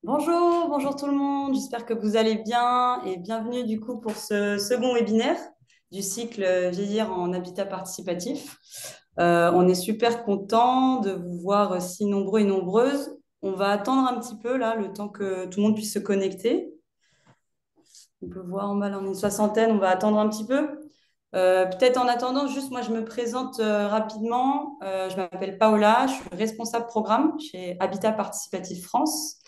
Bonjour, bonjour tout le monde. J'espère que vous allez bien et bienvenue du coup pour ce second webinaire du cycle Vieillir en habitat participatif. On est super content de vous voir si nombreux et nombreuses. On va attendre un petit peu là, le temps que tout le monde puisse se connecter. On peut voir en bas, là, on est une soixantaine, on va attendre un petit peu. Peut-être en attendant, juste moi je me présente rapidement. Je m'appelle Paola, je suis responsable programme chez Habitat Participatif France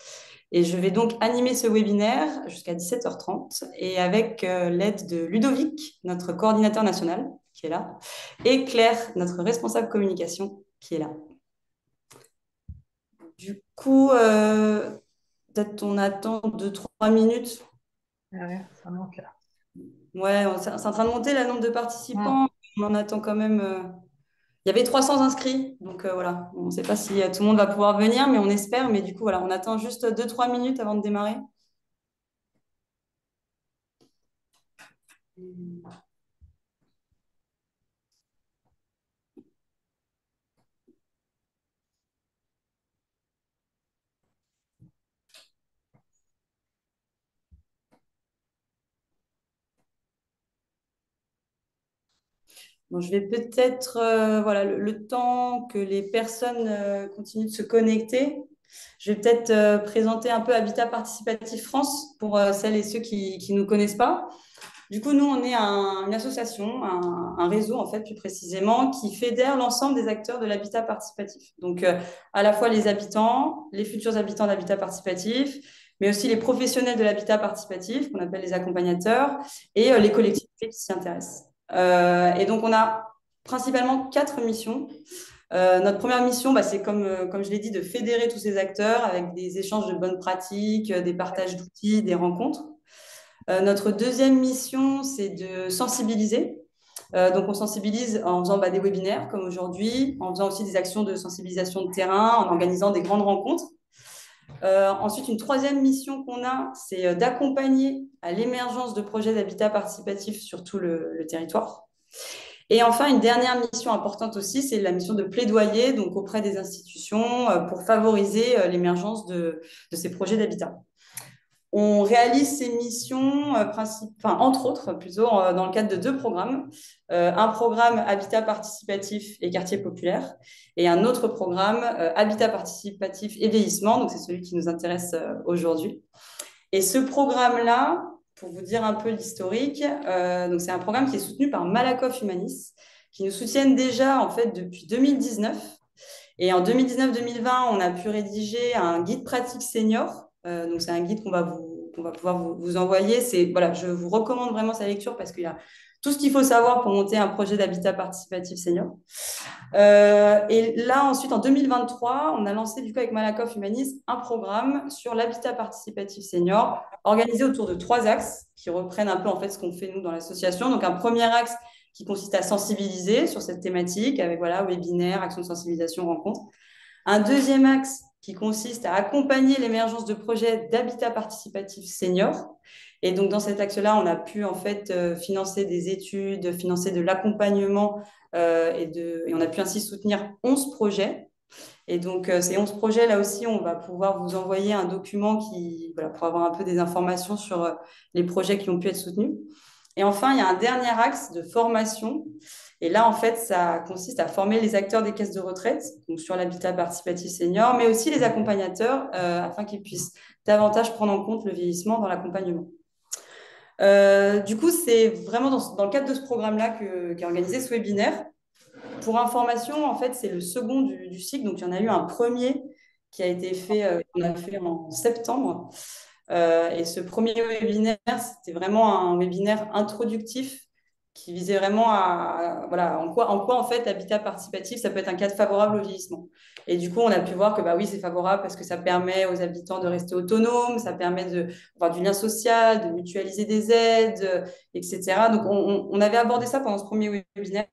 et je vais donc animer ce webinaire jusqu'à 17h30 et avec l'aide de Ludovic, notre coordinateur national qui est là, et Claire, notre responsable communication qui est là. Du coup, peut-être on attend 2 3 minutes. Ah ouais, ça manque là. Ouais, c'est en train de monter le nombre de Hmm. participants. On en attend quand même. Il y avait 300 inscrits, donc voilà. On ne sait pas si tout le monde va pouvoir venir, mais on espère. Mais du coup, voilà, on attend juste 2 3 minutes avant de démarrer. Bon, je vais peut-être, voilà, le temps que les personnes continuent de se connecter, je vais peut-être présenter un peu Habitat Participatif France pour celles et ceux qui ne nous connaissent pas. Du coup, nous, on est une association, un réseau, en fait, plus précisément, qui fédère l'ensemble des acteurs de l'habitat participatif. Donc, à la fois les habitants, les futurs habitants d'habitat participatif, mais aussi les professionnels de l'habitat participatif, qu'on appelle les accompagnateurs, et les collectivités qui s'y intéressent. Et donc, on a principalement 4 missions. Notre première mission, bah, c'est comme je l'ai dit, de fédérer tous ces acteurs avec des échanges de bonnes pratiques, des partages d'outils, des rencontres. Notre deuxième mission, c'est de sensibiliser. Donc, on sensibilise en faisant des webinaires comme aujourd'hui, en faisant aussi des actions de sensibilisation de terrain, en organisant des grandes rencontres. Ensuite, une troisième mission qu'on a, c'est d'accompagner à l'émergence de projets d'habitat participatif sur tout le territoire. Et enfin, une dernière mission importante aussi, c'est la mission de plaidoyer donc auprès des institutions pour favoriser l'émergence de ces projets d'habitat. On réalise ces missions, entre autres, plutôt, dans le cadre de 2 programmes. Un programme Habitat participatif et quartier populaire et un autre programme Habitat participatif et vieillissement. Donc, c'est celui qui nous intéresse aujourd'hui. Et ce programme-là, pour vous dire un peu l'historique, donc c'est un programme qui est soutenu par Malakoff Humanis, qui nous soutiennent déjà en fait depuis 2019. Et en 2019-2020, on a pu rédiger un guide pratique senior. Donc, c'est un guide qu'on va pouvoir vous envoyer. Voilà, je vous recommande vraiment sa lecture parce qu'il y a tout ce qu'il faut savoir pour monter un projet d'habitat participatif senior. Et là, ensuite, en 2023, on a lancé du coup avec Malakoff Humanis un programme sur l'habitat participatif senior organisé autour de 3 axes qui reprennent un peu en fait ce qu'on fait nous dans l'association. Donc, un premier axe qui consiste à sensibiliser sur cette thématique avec voilà, webinaire, action de sensibilisation, rencontre. Un deuxième axe qui consiste à accompagner l'émergence de projets d'habitat participatif senior. Et donc, dans cet axe-là, on a pu en fait financer des études, financer de l'accompagnement et on a pu ainsi soutenir 11 projets. Et donc, ces 11 projets, là aussi, on va pouvoir vous envoyer un document voilà, pour avoir un peu des informations sur les projets qui ont pu être soutenus. Et enfin, il y a un dernier axe de formation. Et là, en fait, ça consiste à former les acteurs des caisses de retraite, donc sur l'habitat participatif senior, mais aussi les accompagnateurs, afin qu'ils puissent davantage prendre en compte le vieillissement dans l'accompagnement. Du coup, c'est vraiment dans le cadre de ce programme-là qu'est organisé ce webinaire. Pour information, en fait, c'est le second du cycle. Donc, il y en a eu un premier qui a été fait, qu'on a fait en septembre. Et ce premier webinaire, c'était vraiment un webinaire introductif qui visait vraiment voilà, en quoi, en fait, habitat participatif, ça peut être un cadre favorable au vieillissement. Et du coup, on a pu voir que bah oui, c'est favorable parce que ça permet aux habitants de rester autonomes, ça permet d'avoir du lien social, de mutualiser des aides, etc. Donc, on avait abordé ça pendant ce premier webinaire.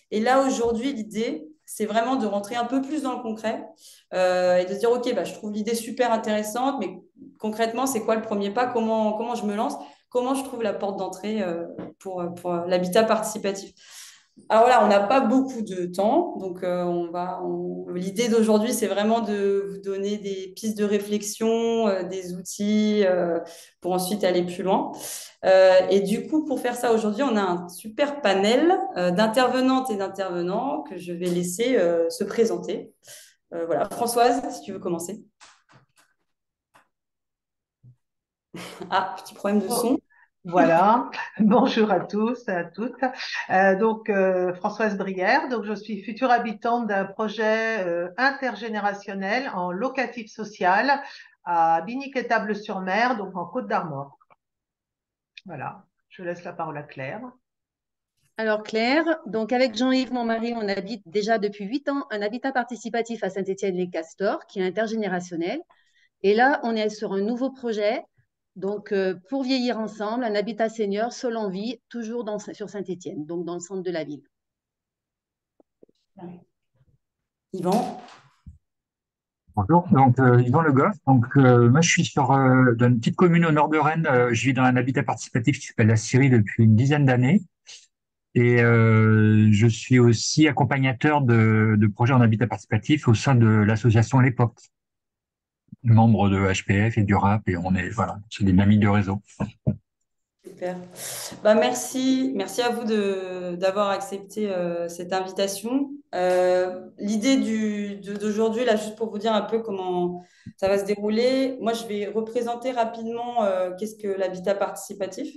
Et là, aujourd'hui, l'idée, c'est vraiment de rentrer un peu plus dans le concret et de se dire, OK, bah, je trouve l'idée super intéressante, mais concrètement, c'est quoi le premier pas? Comment je me lance? Comment je trouve la porte d'entrée pour l'habitat participatif? Alors là, on n'a pas beaucoup de temps, donc l'idée d'aujourd'hui, c'est vraiment de vous donner des pistes de réflexion, des outils pour ensuite aller plus loin. Et du coup, pour faire ça aujourd'hui, on a un super panel d'intervenantes et d'intervenants que je vais laisser se présenter. Voilà, Françoise, si tu veux commencer. Ah, petit problème de Oh, son. voilà, bonjour à tous et à toutes. Françoise Brière, donc je suis future habitante d'un projet intergénérationnel en locatif social à Binic-Étable-sur-Mer, donc en Côte-d'Armor. Voilà, je laisse la parole à Claire. Alors Claire, donc avec Jean-Yves, mon mari, on habite déjà depuis 8 ans un habitat participatif à Saint-Étienne-les-Castors qui est intergénérationnel. Et là, on est sur un nouveau projet, donc pour vieillir ensemble, un habitat senior seul en vie, toujours sur Saint-Étienne, donc dans le centre de la ville. Yvan. Bonjour, donc Yvan Le Goff. Donc moi je suis dans une petite commune au nord de Rennes. Je vis dans un habitat participatif qui s'appelle la Syrie depuis une dizaine d'années. Et je suis aussi accompagnateur de projets en habitat participatif au sein de l'association L'Époque, membre de HPF et du RAP. Et on est voilà, c'est des amis de réseau. Super. Bah, merci à vous d'avoir accepté cette invitation. L'idée d'aujourd'hui, là, juste pour vous dire un peu comment ça va se dérouler, moi, je vais représenter rapidement qu'est-ce que l'habitat participatif.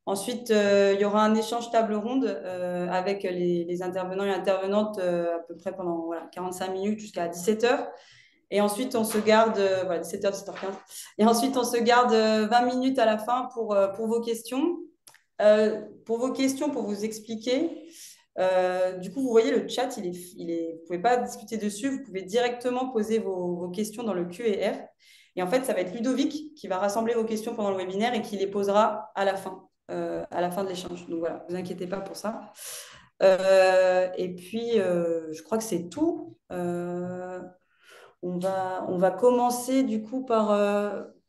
Ensuite, il y aura un échange table ronde avec les intervenants et intervenantes à peu près pendant 45 minutes jusqu'à 17 heures. Et ensuite, on se garde, 17h, 17h15. Et ensuite, on se garde 20 minutes à la fin pour vos questions. Pour vous expliquer. Du coup, vous voyez, le chat, vous ne pouvez pas discuter dessus. Vous pouvez directement poser vos questions dans le Q&R. Et en fait, ça va être Ludovic qui va rassembler vos questions pendant le webinaire et qui les posera à la fin de l'échange. Donc voilà, ne vous inquiétez pas pour ça. Et puis, je crois que c'est tout. On va commencer du coup par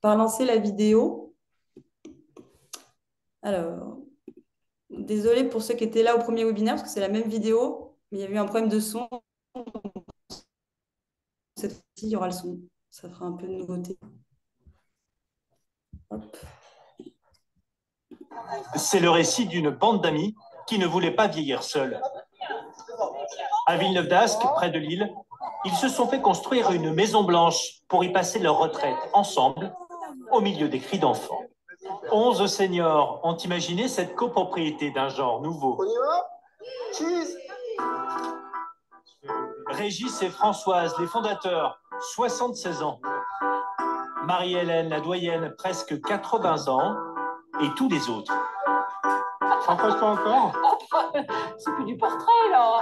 lancer la vidéo. Alors, désolée pour ceux qui étaient là au premier webinaire, parce que c'est la même vidéo, mais il y a eu un problème de son. Cette fois-ci, il y aura le son. Ça fera un peu de nouveauté. Hop. C'est le récit d'une bande d'amis qui ne voulait pas vieillir seuls. À Villeneuve d'Ascq, près de Lille, ils se sont fait construire une maison blanche pour y passer leur retraite ensemble, au milieu des cris d'enfants. 11 seniors ont imaginé cette copropriété d'un genre nouveau. On y va ? Cheese ! Régis et Françoise, les fondateurs, 76 ans. Marie-Hélène, la doyenne, presque 80 ans. Et tous les autres. S'approche pas encore ? C'est plus du portrait, là.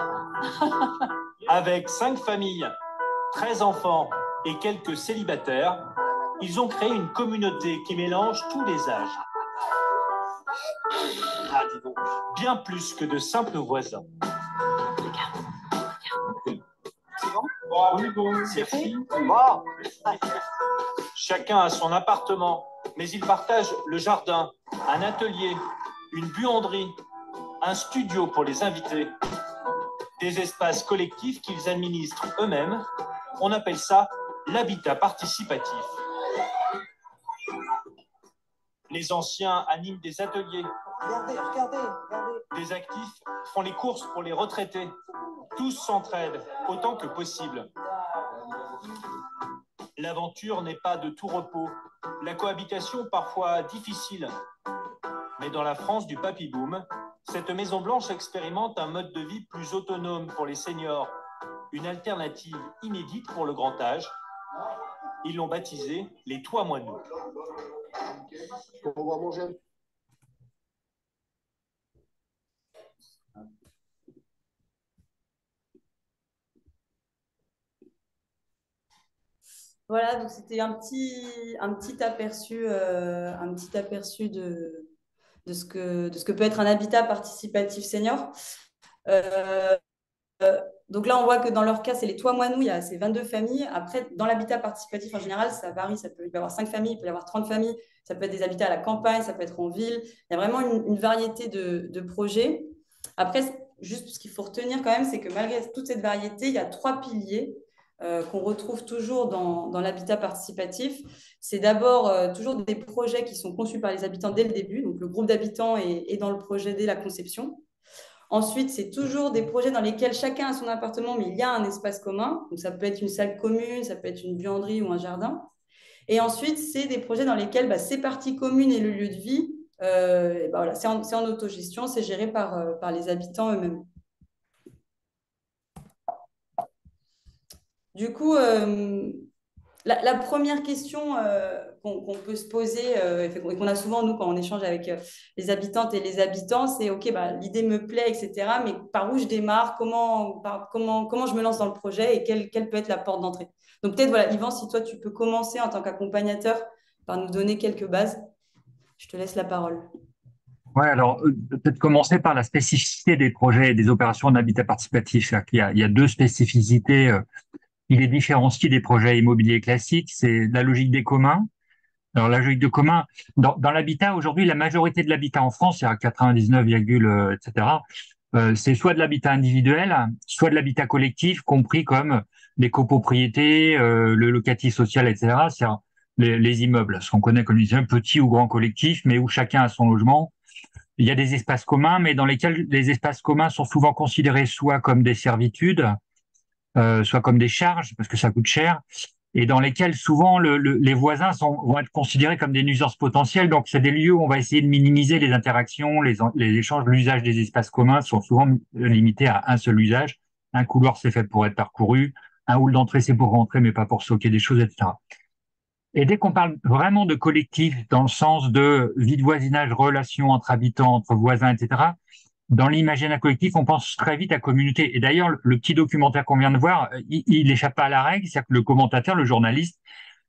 Avec 5 familles, 13 enfants et quelques célibataires, ils ont créé une communauté qui mélange tous les âges. Ah, dis donc. Bien plus que de simples voisins. C'est bon ? Oui, bon. C'est fait ? Bon. Chacun a son appartement, mais ils partagent le jardin, un atelier, une buanderie, un studio pour les invités, des espaces collectifs qu'ils administrent eux-mêmes. On appelle ça l'habitat participatif. Les anciens animent des ateliers. Regardez. Des actifs font les courses pour les retraités. Tous s'entraident autant que possible. L'aventure n'est pas de tout repos. La cohabitation parfois difficile. Mais dans la France du papy-boom, cette Maison Blanche expérimente un mode de vie plus autonome pour les seniors, une alternative inédite pour le grand âge. Ils l'ont baptisé les Toits Moineaux. On va manger. Voilà, donc c'était un petit aperçu de ce que peut être un habitat participatif senior. Donc là, on voit que dans leur cas, c'est les Toits Moineaux, c'est 22 familles. Après, dans l'habitat participatif en général, ça varie. Il peut y avoir 5 familles, il peut y avoir 30 familles. Ça peut être des habitats à la campagne, ça peut être en ville. Il y a vraiment une variété de projets. Après, juste ce qu'il faut retenir quand même, c'est que malgré toute cette variété, il y a 3 piliers qu'on retrouve toujours dans l'habitat participatif. C'est d'abord toujours des projets qui sont conçus par les habitants dès le début. Donc, le groupe d'habitants est dans le projet dès la conception. Ensuite, c'est toujours des projets dans lesquels chacun a son appartement, mais il y a un espace commun. Donc, ça peut être une salle commune, ça peut être une buanderie ou un jardin. Et ensuite, c'est des projets dans lesquels ces parties communes et le lieu de vie, voilà, c'est en autogestion, c'est géré par les habitants eux-mêmes. Du coup, la première question qu'on peut se poser et qu'on a souvent, nous, quand on échange avec les habitantes et les habitants, c'est OK, l'idée me plaît, etc. Mais par où je démarre, comment je me lance dans le projet et quelle peut être la porte d'entrée? Donc peut-être, voilà, Yvan, si toi, tu peux commencer en tant qu'accompagnateur par nous donner quelques bases, je te laisse la parole. Ouais, alors peut-être commencer par la spécificité des projets et des opérations d'habitat participatif. C'est-à-dire qu'il y a deux spécificités qui les différencient des projets immobiliers classiques. C'est la logique des communs. Alors la logique de commun, dans l'habitat aujourd'hui, la majorité de l'habitat en France, c'est à 99, etc. C'est soit de l'habitat individuel, soit de l'habitat collectif, compris comme les copropriétés, le locatif social, etc. C'est les immeubles, ce qu'on connaît comme les immeubles petits ou grands collectifs, mais où chacun a son logement. Il y a des espaces communs, mais dans lesquels les espaces communs sont souvent considérés soit comme des servitudes, soit comme des charges, parce que ça coûte cher, et dans lesquels souvent les voisins vont être considérés comme des nuisances potentielles. Donc, c'est des lieux où on va essayer de minimiser les interactions, les échanges. L'usage des espaces communs sont souvent limités à un seul usage. Un couloir, c'est fait pour être parcouru. Un hall d'entrée, c'est pour rentrer, mais pas pour stocker des choses, etc. Et dès qu'on parle vraiment de collectif, dans le sens de vie de voisinage, relations entre habitants, entre voisins, etc., dans l'imaginaire collectif, on pense très vite à communauté. Et d'ailleurs, le petit documentaire qu'on vient de voir, il échappe pas à la règle. C'est-à-dire que le commentateur, le journaliste,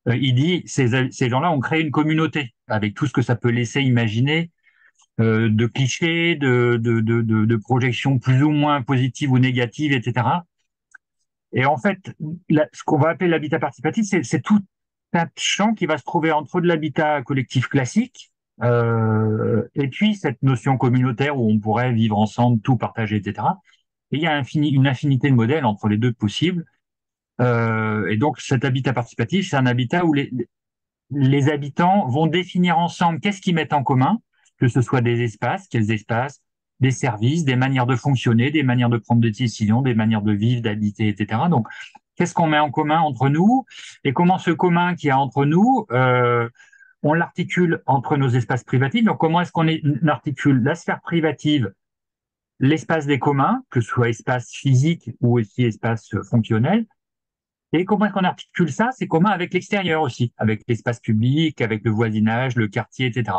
il dit ces gens-là ont créé une communauté avec tout ce que ça peut laisser imaginer de clichés, de projections plus ou moins positives ou négatives, etc. Et en fait, ce qu'on va appeler l'habitat participatif, c'est tout un champ qui va se trouver entre de l'habitat collectif classique et puis cette notion communautaire où on pourrait vivre ensemble, tout partager, etc. Et il y a une infinité de modèles entre les deux possibles. Et donc, cet habitat participatif, c'est un habitat où les habitants vont définir ensemble qu'est-ce qu'ils mettent en commun, que ce soit des espaces, quels espaces, des services, des manières de fonctionner, des manières de prendre des décisions, des manières de vivre, d'habiter, etc. Donc, qu'est-ce qu'on met en commun entre nous et comment ce commun qu'il y a entre nous, on l'articule entre nos espaces privatifs. Donc, comment est-ce qu'on articule la sphère privative, l'espace des communs, que ce soit espace physique ou aussi espace fonctionnel, et comment est-ce qu'on articule ça? C'est commun avec l'extérieur aussi, avec l'espace public, avec le voisinage, le quartier, etc.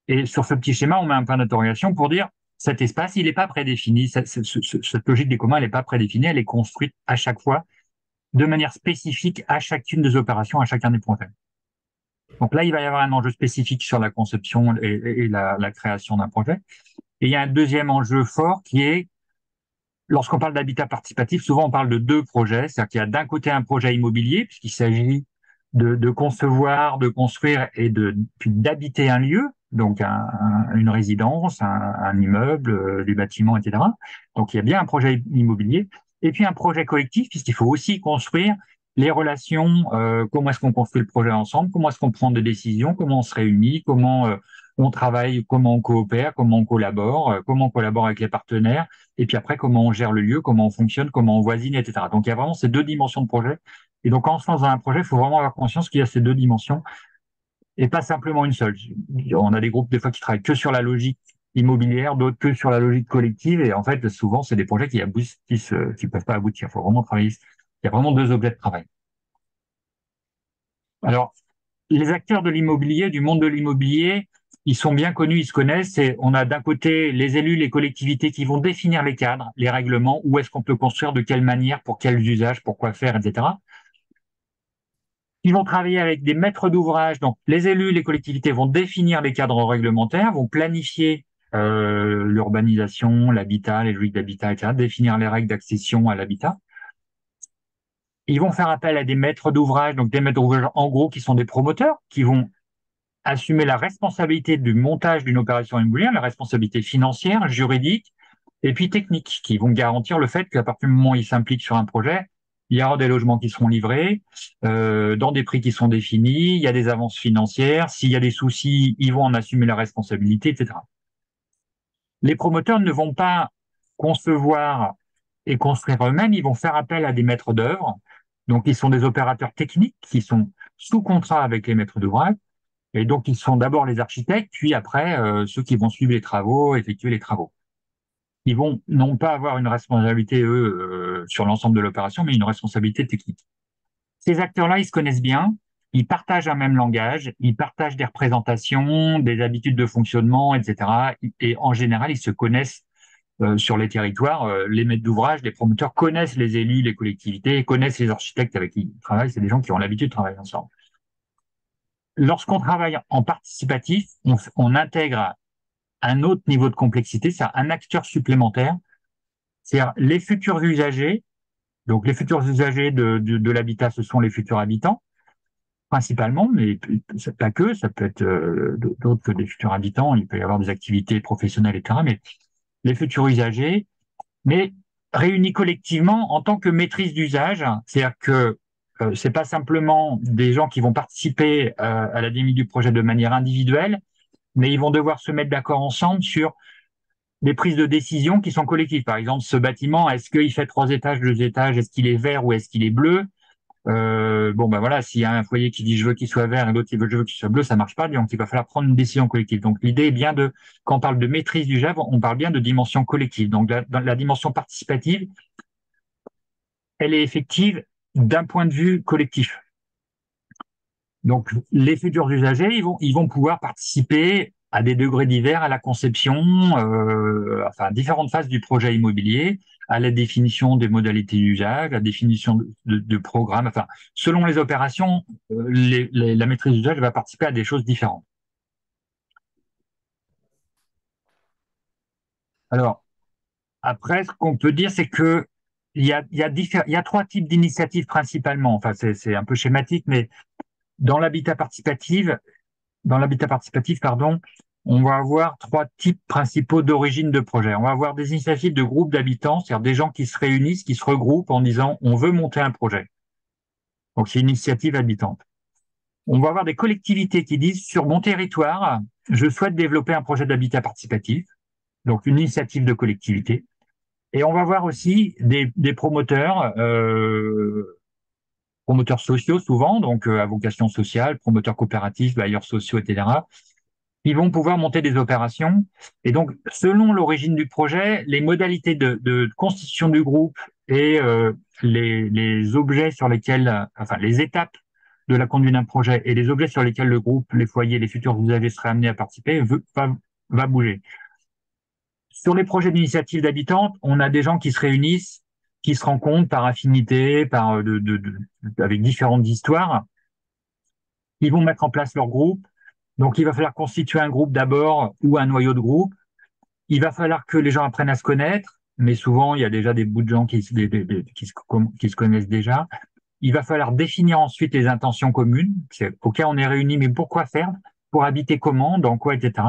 Et sur ce petit schéma, on met un point d'interrogation pour dire cet espace, il n'est pas prédéfini. Cette logique des communs, elle n'est pas prédéfinie, elle est construite à chaque fois de manière spécifique à chacune des opérations, à chacun des projets. Donc là, il va y avoir un enjeu spécifique sur la conception et la création d'un projet. Et il y a un deuxième enjeu fort qui est lorsqu'on parle d'habitat participatif, souvent on parle de deux projets. C'est-à-dire qu'il y a d'un côté un projet immobilier, puisqu'il s'agit de concevoir, de construire et puis d'habiter un lieu, donc une résidence, un immeuble, des bâtiments, etc. Donc il y a bien un projet immobilier. Et puis un projet collectif, puisqu'il faut aussi construire les relations, comment est-ce qu'on construit le projet ensemble, comment est-ce qu'on prend des décisions, comment on se réunit, comment on travaille, comment on coopère, comment on collabore avec les partenaires, et puis après, comment on gère le lieu, comment on fonctionne, comment on voisine, etc. Donc, il y a vraiment ces deux dimensions de projet. Et donc, quand on se lance dans un projet, il faut vraiment avoir conscience qu'il y a ces deux dimensions et pas simplement une seule. On a des groupes, des fois, qui travaillent que sur la logique immobilière, d'autres que sur la logique collective. Et en fait, souvent, c'est des projets qui peuvent pas aboutir. Il faut vraiment travailler. Il y a vraiment deux objets de travail. Alors, les acteurs de l'immobilier, du monde de l'immobilier, ils sont bien connus, ils se connaissent. Et on a d'un côté les élus, les collectivités qui vont définir les cadres, les règlements, où est-ce qu'on peut construire, de quelle manière, pour quels usages, pour quoi faire, etc. Ils vont travailler avec des maîtres d'ouvrage. Donc, les élus, les collectivités vont définir les cadres réglementaires, vont planifier l'urbanisation, l'habitat, les logiques d'habitat, etc., définir les règles d'accession à l'habitat. Ils vont faire appel à des maîtres d'ouvrage, donc des maîtres d'ouvrage en gros qui sont des promoteurs, qui vont assumer la responsabilité du montage d'une opération immobilière, la responsabilité financière, juridique, et puis techniques, qui vont garantir le fait qu'à partir du moment où ils s'impliquent sur un projet, il y aura des logements qui seront livrés, dans des prix qui sont définis, il y a des avances financières, s'il y a des soucis, ils vont en assumer la responsabilité, etc. Les promoteurs ne vont pas concevoir et construire eux-mêmes, ils vont faire appel à des maîtres d'œuvre. Donc, ils sont des opérateurs techniques qui sont sous contrat avec les maîtres d'ouvrage. Et donc, ils sont d'abord les architectes, puis après, ceux qui vont suivre les travaux, effectuer les travaux. Ils vont non pas avoir une responsabilité, eux, sur l'ensemble de l'opération, mais une responsabilité technique. Ces acteurs-là, ils se connaissent bien, ils partagent un même langage, ils partagent des représentations, des habitudes de fonctionnement, etc. Et en général, ils se connaissent sur les territoires. Les maîtres d'ouvrage, les promoteurs connaissent les élus, les collectivités, connaissent les architectes avec qui ils travaillent. C'est des gens qui ont l'habitude de travailler ensemble. Lorsqu'on travaille en participatif, on intègre un autre niveau de complexité, c'est un acteur supplémentaire, c'est-à-dire les futurs usagers. Donc les futurs usagers de l'habitat, ce sont les futurs habitants, principalement, mais pas que, ça peut être d'autres que des futurs habitants, il peut y avoir des activités professionnelles, etc. Mais les futurs usagers, mais réunis collectivement en tant que maîtrise d'usage, c'est-à-dire que c'est pas simplement des gens qui vont participer à la définition du projet de manière individuelle, mais ils vont devoir se mettre d'accord ensemble sur des prises de décision qui sont collectives. Par exemple, ce bâtiment, est-ce qu'il fait 3 étages, 2 étages, est-ce qu'il est vert ou est-ce qu'il est bleu? Bon, ben voilà, s'il y a un foyer qui dit je veux qu'il soit vert et l'autre qui veut je veux qu'il soit bleu, ça marche pas. Donc, il va falloir prendre une décision collective. Donc, l'idée est bien quand on parle de maîtrise du GEV, on parle bien de dimension collective. Donc, la dimension participative, elle est effective d'un point de vue collectif. Donc, les futurs usagers, ils vont pouvoir participer à des degrés divers à la conception, enfin, différentes phases du projet immobilier, à la définition des modalités d'usage, la définition de programmes. Enfin, selon les opérations, la maîtrise d'usage va participer à des choses différentes. Alors, après, ce qu'on peut dire, c'est que il y a 3 types d'initiatives principalement. Enfin, c'est un peu schématique, mais dans l'habitat participatif, pardon, on va avoir 3 types principaux d'origine de projet. On va avoir des initiatives de groupes d'habitants, c'est-à-dire des gens qui se réunissent, qui se regroupent en disant on veut monter un projet. Donc c'est une initiative habitante. On va avoir des collectivités qui disent sur mon territoire, je souhaite développer un projet d'habitat participatif, donc une initiative de collectivité. Et on va voir aussi des promoteurs, promoteurs sociaux souvent, donc à vocation sociale, promoteurs coopératifs, bailleurs sociaux, etc., ils vont pouvoir monter des opérations. Et donc, selon l'origine du projet, les modalités de constitution du groupe et les objets sur lesquels, enfin, les étapes de la conduite d'un projet et les objets sur lesquels le groupe, les foyers, les futurs usagers seraient amenés à participer, va bouger. Sur les projets d'initiative d'habitants, on a des gens qui se réunissent, qui se rencontrent par affinité, avec différentes histoires. Ils vont mettre en place leur groupe. Donc, il va falloir constituer un groupe d'abord ou un noyau de groupe. Il va falloir que les gens apprennent à se connaître, mais souvent, il y a déjà des bouts de gens qui se connaissent déjà. Il va falloir définir ensuite les intentions communes. OK, on est réunis, mais pourquoi faire? Pour habiter comment? Dans quoi, etc.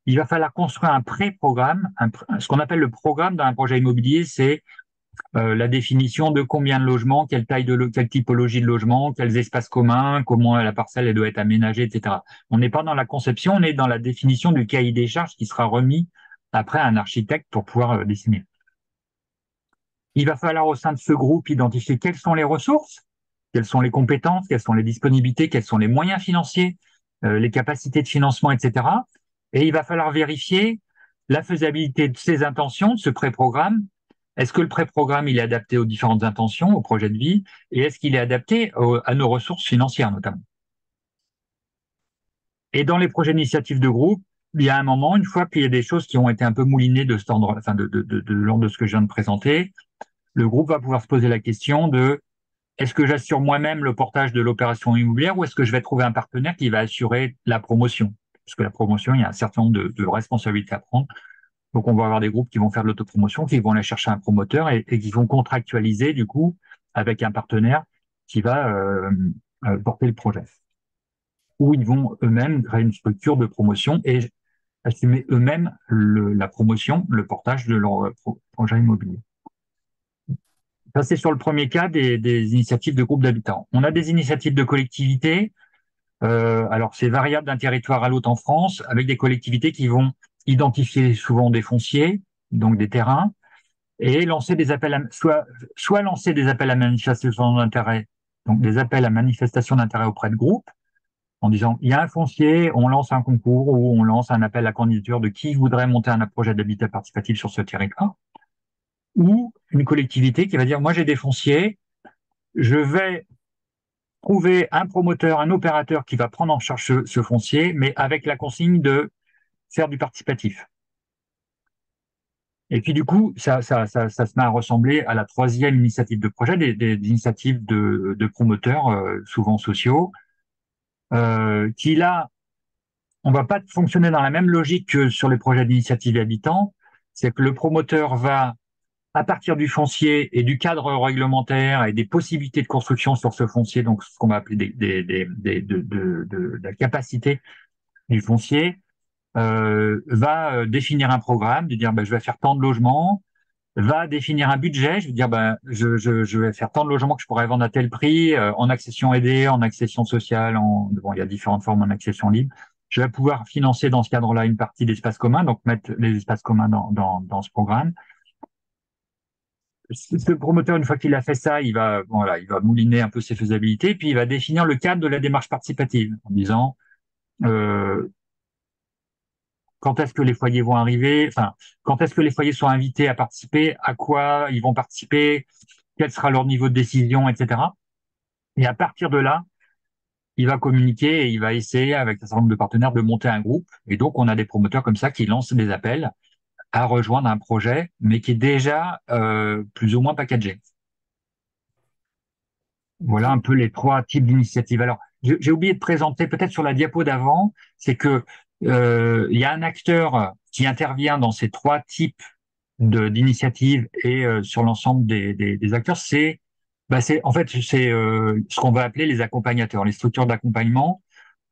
Il va falloir construire un pré-programme. Ce qu'on appelle le programme dans un projet immobilier, c'est la définition de combien de logements, quelle typologie de logement, quels espaces communs, comment la parcelle elle doit être aménagée, etc. On n'est pas dans la conception, on est dans la définition du cahier des charges qui sera remis après à un architecte pour pouvoir dessiner. Il va falloir au sein de ce groupe identifier quelles sont les ressources, quelles sont les compétences, quelles sont les disponibilités, quels sont les moyens financiers, les capacités de financement, etc. Et il va falloir vérifier la faisabilité de ces intentions, de ce pré-programme. Est-ce que le pré-programme il est adapté aux différentes intentions, au projet de vie, et est-ce qu'il est adapté à nos ressources financières notamment? Et dans les projets d'initiative de groupe, il y a un moment, une fois qu'il y a des choses qui ont été un peu moulinées de cet ordre, enfin de l'ordre de ce que je viens de présenter, le groupe va pouvoir se poser la question de est-ce que j'assure moi-même le portage de l'opération immobilière ou est-ce que je vais trouver un partenaire qui va assurer la promotion? Parce que la promotion, il y a un certain nombre de responsabilités à prendre. Donc, on va avoir des groupes qui vont faire de l'autopromotion, qui vont aller chercher un promoteur et qui vont contractualiser, du coup, avec un partenaire qui va porter le projet. Ou ils vont eux-mêmes créer une structure de promotion. Et assumer eux-mêmes la promotion, le portage de leur projet immobilier. Ça, c'est sur le premier cas des initiatives de groupes d'habitants. On a des initiatives de collectivités. Alors, c'est variable d'un territoire à l'autre en France, avec des collectivités qui vont identifier souvent des fonciers, donc des terrains, et lancer des appels soit lancer des appels à manifestation d'intérêt, donc des appels à manifestation d'intérêt auprès de groupes, en disant il y a un foncier, on lance un concours ou on lance un appel à candidature de qui voudrait monter un projet d'habitat participatif sur ce territoire, ou une collectivité qui va dire moi j'ai des fonciers, je vais trouver un promoteur, un opérateur qui va prendre en charge ce foncier, mais avec la consigne de faire du participatif. Et puis du coup, ça se met à ressembler à la troisième initiative de projet, des initiatives de promoteurs, souvent sociaux, qui là, on va pas fonctionner dans la même logique que sur les projets d'initiative habitants. C'est que le promoteur va, à partir du foncier et du cadre réglementaire et des possibilités de construction sur ce foncier, donc ce qu'on va appeler de la capacité du foncier, va définir un programme, de dire je vais faire tant de logements, va définir un budget, je vais dire je vais faire tant de logements que je pourrais vendre à tel prix, en accession aidée, en accession sociale, il y a différentes formes en accession libre. Je vais pouvoir financer dans ce cadre-là une partie d'espaces communs, donc mettre les espaces communs dans ce programme. Ce promoteur, une fois qu'il a fait ça, il va mouliner un peu ses faisabilités, puis il va définir le cadre de la démarche participative en disant quand est-ce que les foyers vont arriver, enfin, quand est-ce que les foyers sont invités à participer, à quoi ils vont participer, quel sera leur niveau de décision, etc. Et à partir de là, il va communiquer et il va essayer avec un certain nombre de partenaires de monter un groupe. Et donc, on a des promoteurs comme ça qui lancent des appels à rejoindre un projet, mais qui est déjà plus ou moins packagé. Voilà un peu les trois types d'initiatives. Alors, j'ai oublié de présenter peut-être sur la diapo d'avant, c'est que il y a un acteur qui intervient dans ces trois types d'initiatives et sur l'ensemble des acteurs, c'est en fait c'est ce qu'on va appeler les accompagnateurs, les structures d'accompagnement.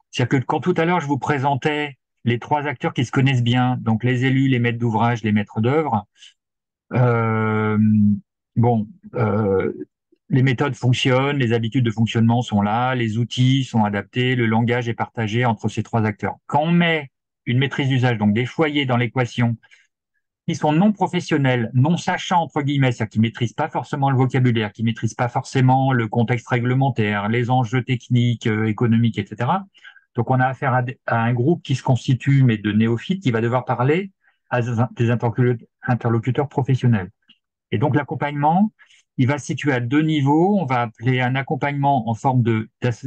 C'est-à-dire que quand tout à l'heure je vous présentais les trois acteurs qui se connaissent bien, donc les élus, les maîtres d'ouvrage, les maîtres d'œuvre, euh, bon, les méthodes fonctionnent, les habitudes de fonctionnement sont là, les outils sont adaptés, le langage est partagé entre ces trois acteurs. Quand on met une maîtrise d'usage, donc des foyers dans l'équation, qui sont non professionnels, non sachants, entre guillemets, c'est-à-dire qui maîtrisent pas forcément le vocabulaire, qui maîtrisent pas forcément le contexte réglementaire, les enjeux techniques, économiques, etc. Donc, on a affaire à un groupe qui se constitue, mais de néophytes, qui va devoir parler à des interlocuteurs professionnels. Et donc, l'accompagnement, il va se situer à deux niveaux. On va appeler un accompagnement en forme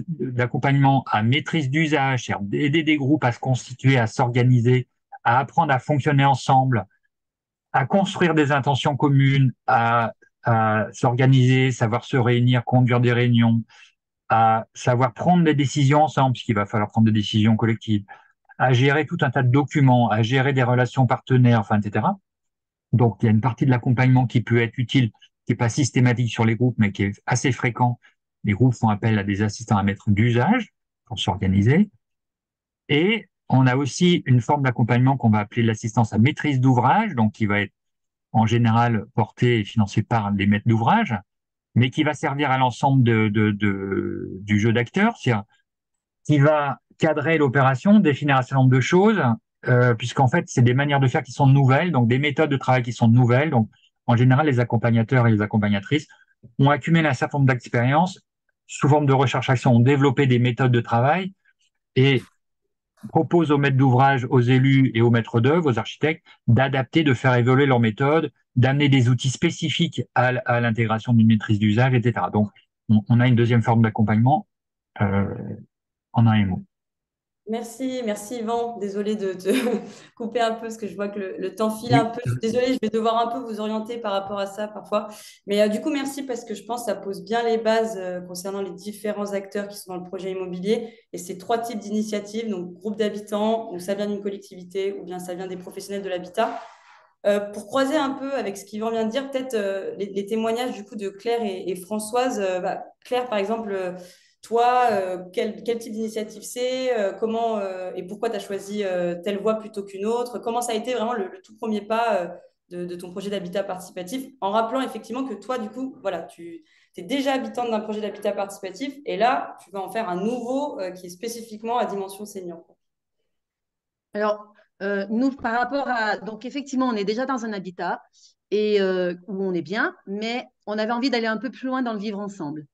d'accompagnement à maîtrise d'usage, c'est-à-dire d'aider des groupes à se constituer, à s'organiser, à apprendre à fonctionner ensemble, à construire des intentions communes, à s'organiser, savoir se réunir, conduire des réunions, à savoir prendre des décisions ensemble, puisqu'il va falloir prendre des décisions collectives, à gérer tout un tas de documents, à gérer des relations partenaires, enfin, etc. Donc, il y a une partie de l'accompagnement qui peut être utile, qui n'est pas systématique sur les groupes, mais qui est assez fréquent. Les groupes font appel à des assistants à maître d'usage pour s'organiser. Et on a aussi une forme d'accompagnement qu'on va appeler l'assistance à maîtrise d'ouvrage, donc qui va être en général portée et financée par les maîtres d'ouvrage, mais qui va servir à l'ensemble du jeu d'acteurs, c'est-à-dire qui va cadrer l'opération, définir un certain nombre de choses, puisqu'en fait, c'est des manières de faire qui sont nouvelles, donc des méthodes de travail qui sont nouvelles. Donc, en général, les accompagnateurs et les accompagnatrices ont accumulé un certain nombre d'expériences sous forme de recherche-action, ont développé des méthodes de travail et proposent aux maîtres d'ouvrage, aux élus et aux maîtres d'œuvre, aux architectes, d'adapter, de faire évoluer leurs méthodes, d'amener des outils spécifiques à l'intégration d'une maîtrise d'usage, etc. Donc, on a une deuxième forme d'accompagnement en un mot. Merci, merci Yvan. Désolée de te couper un peu parce que je vois que le temps file Oui. un peu. Je suis désolée, je vais devoir un peu vous orienter par rapport à ça parfois. Mais du coup, merci parce que je pense que ça pose bien les bases concernant les différents acteurs qui sont dans le projet immobilier et ces trois types d'initiatives, donc groupe d'habitants, ou ça vient d'une collectivité, ou bien ça vient des professionnels de l'habitat. Pour croiser un peu avec ce qu'Yvan vient de dire, peut-être les témoignages du coup de Claire et Françoise. Claire, par exemple, toi, quel type d'initiative c'est, comment et pourquoi tu as choisi telle voie plutôt qu'une autre? Comment ça a été vraiment le tout premier pas de ton projet d'habitat participatif, en rappelant effectivement que toi, du coup, voilà, tu es déjà habitante d'un projet d'habitat participatif et là, tu vas en faire un nouveau qui est spécifiquement à dimension senior. Alors, nous, par rapport à... Donc, effectivement, on est déjà dans un habitat et où on est bien, mais on avait envie d'aller un peu plus loin dans le vivre ensemble.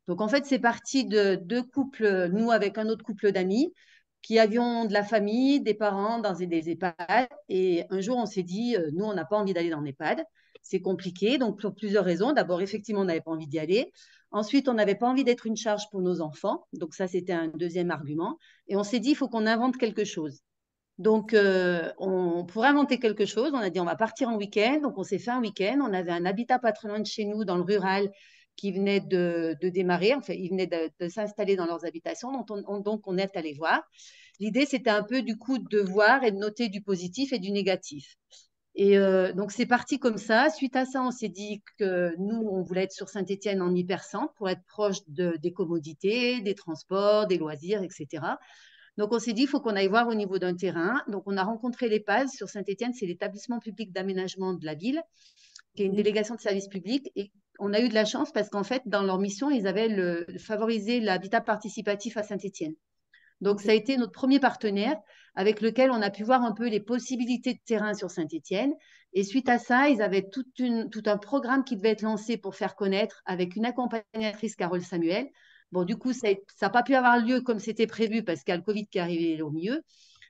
Donc, en fait, c'est parti de deux couples, nous avec un autre couple d'amis, qui avions de la famille, des parents dans des EHPAD. Et un jour, on s'est dit, nous, on n'a pas envie d'aller dans l'EHPAD. C'est compliqué, donc pour plusieurs raisons. D'abord, effectivement, on n'avait pas envie d'y aller. Ensuite, on n'avait pas envie d'être une charge pour nos enfants. Donc, ça, c'était un deuxième argument. Et on s'est dit, il faut qu'on invente quelque chose. Donc, on pourrait inventer quelque chose. On a dit, on va partir en week-end. Donc, on s'est fait un week-end. On avait un habitat pas très loin de chez nous, dans le rural, qui venait de démarrer. Enfin, ils venaient de s'installer dans leurs habitations. Donc, on est allé voir. L'idée, c'était un peu, du coup, de voir et de noter du positif et du négatif. Et donc, c'est parti comme ça. Suite à ça, on s'est dit que nous, on voulait être sur Saint-Étienne en hypercentre pour être proche des commodités, des transports, des loisirs, etc. Donc, on s'est dit, il faut qu'on aille voir au niveau d'un terrain. Donc, on a rencontré l'EPAS sur Saint-Étienne, c'est l'établissement public d'aménagement de la ville, qui est une délégation de service public. Et on a eu de la chance parce qu'en fait, dans leur mission, ils avaient favorisé l'habitat participatif à Saint-Étienne. Donc, ça a été notre premier partenaire avec lequel on a pu voir un peu les possibilités de terrain sur Saint-Étienne. Et suite à ça, ils avaient tout un programme qui devait être lancé pour faire connaître avec une accompagnatrice, Carole Samuel. Bon, du coup, ça n'a pas pu avoir lieu comme c'était prévu parce qu'il y a le Covid qui est arrivé au milieu.